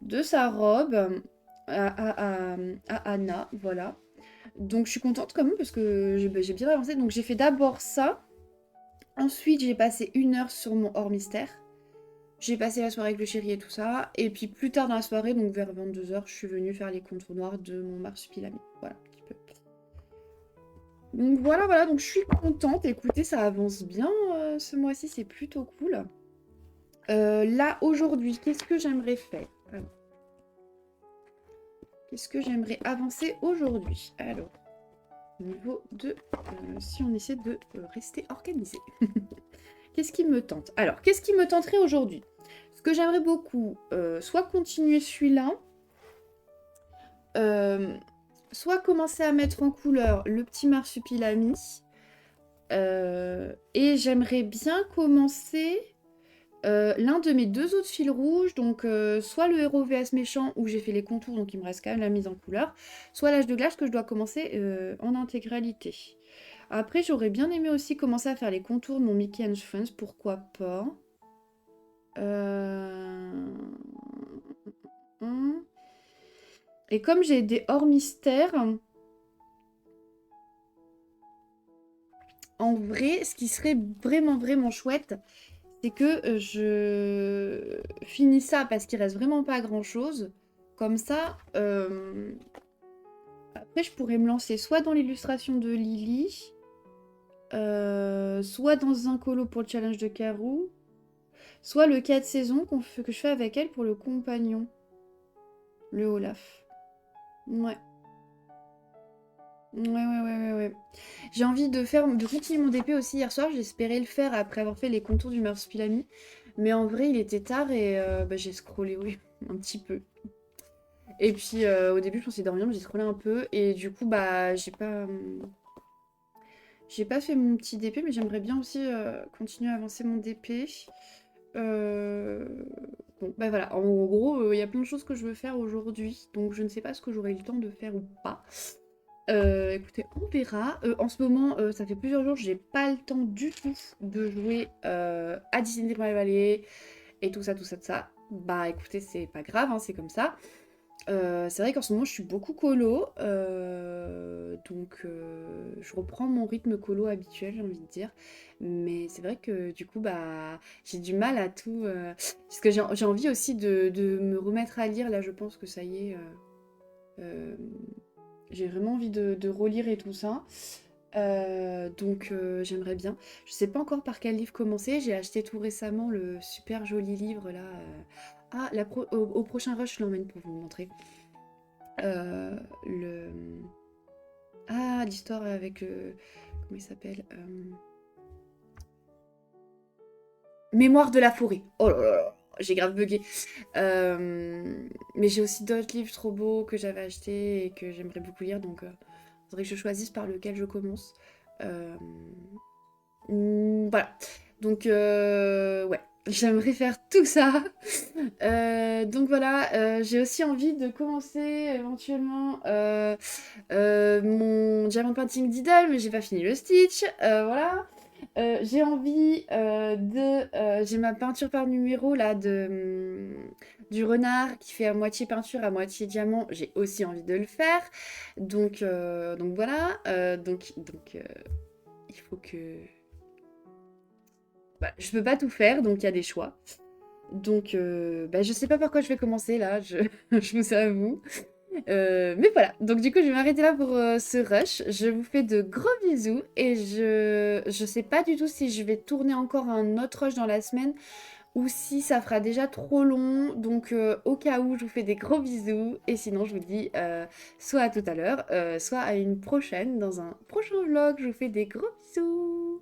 de sa robe à Anna, voilà. Donc je suis contente quand même parce que j'ai bien avancé. Donc j'ai fait d'abord ça. Ensuite, j'ai passé 1 heure sur mon hors mystère. J'ai passé la soirée avec le chéri et tout ça. Et puis plus tard dans la soirée, donc vers 22 h, je suis venue faire les contours noirs de mon marsupilami. Voilà, un petit peu. Donc voilà, voilà, donc je suis contente. Écoutez, ça avance bien ce mois-ci, c'est plutôt cool. Là, aujourd'hui, qu'est-ce que j'aimerais faire? Qu'est-ce que j'aimerais avancer aujourd'hui? Alors, au niveau de... si on essaie de rester organisé. Qu'est-ce qui me tente? Alors, qu'est-ce qui me tenterait aujourd'hui? Ce que j'aimerais beaucoup, soit continuer celui-là, soit commencer à mettre en couleur le petit marsupilami. Et j'aimerais bien commencer l'un de mes 2 autres fils rouges, donc soit le héros vs méchant où j'ai fait les contours, donc il me reste quand même la mise en couleur, soit l'âge de glace que je dois commencer en intégralité. Après, j'aurais bien aimé aussi commencer à faire les contours de mon Mickey and Friends, pourquoi pas. Et comme j'ai des hors mystères, en vrai, ce qui serait vraiment, vraiment chouette, c'est que je finis ça parce qu'il reste vraiment pas grand-chose. Comme ça, après, je pourrais me lancer soit dans l'illustration de Lily, soit dans un colo pour le challenge de Karou, soit le 4 saisons que je fais avec elle pour le compagnon, le Olaf. Ouais. Ouais. J'ai envie de continuer mon DP aussi hier soir. J'espérais le faire après avoir fait les contours du marsupilami. Mais en vrai, il était tard et j'ai scrollé, oui, un petit peu. Et puis au début, je pensais dormir, mais j'ai scrollé un peu. Et du coup, bah, j'ai pas fait mon petit DP, mais j'aimerais bien aussi continuer à avancer mon DP. Bon, bah voilà. En gros, il y a plein de choses que je veux faire aujourd'hui. Donc, je ne sais pas ce que j'aurai le temps de faire ou pas. Écoutez, on verra. En ce moment, ça fait plusieurs jours, j'ai pas le temps du tout de jouer à Disney Valley et tout ça, tout ça, tout ça. Bah écoutez, c'est pas grave, hein, c'est comme ça. C'est vrai qu'en ce moment, je suis beaucoup colo, donc je reprends mon rythme colo habituel, j'ai envie de dire. Mais c'est vrai que du coup, bah, j'ai du mal à tout... parce que j'ai envie aussi de me remettre à lire, là je pense que ça y est... j'ai vraiment envie de relire et tout ça. Donc j'aimerais bien. Je sais pas encore par quel livre commencer. J'ai acheté tout récemment le super joli livre là, Ah, au prochain rush, je l'emmène pour vous montrer. Le... Ah, l'histoire avec... comment il s'appelle Mémoire de la forêt. Oh là là là, j'ai grave bugué. Mais j'ai aussi d'autres livres trop beaux que j'avais achetés et que j'aimerais beaucoup lire, donc faudrait que je choisisse par lequel je commence. Euh, voilà. Donc, ouais, j'aimerais faire tout ça. Donc voilà, j'ai aussi envie de commencer éventuellement mon diamond painting d'Idle, mais j'ai pas fini le Stitch. Voilà. J'ai envie j'ai ma peinture par numéro là du renard qui fait à moitié peinture, à moitié diamant. J'ai aussi envie de le faire. Donc voilà. Il faut que. Bah, je peux pas tout faire, donc il y a des choix. Donc, bah, je sais pas par quoi je vais commencer là, je vous avoue. Mais voilà, donc du coup, je vais m'arrêter là pour ce rush. Je vous fais de gros bisous et je sais pas du tout si je vais tourner encore un autre rush dans la semaine ou si ça fera déjà trop long. Donc, au cas où, je vous fais des gros bisous et sinon, je vous dis soit à tout à l'heure, soit à une prochaine dans un prochain vlog. Je vous fais des gros bisous.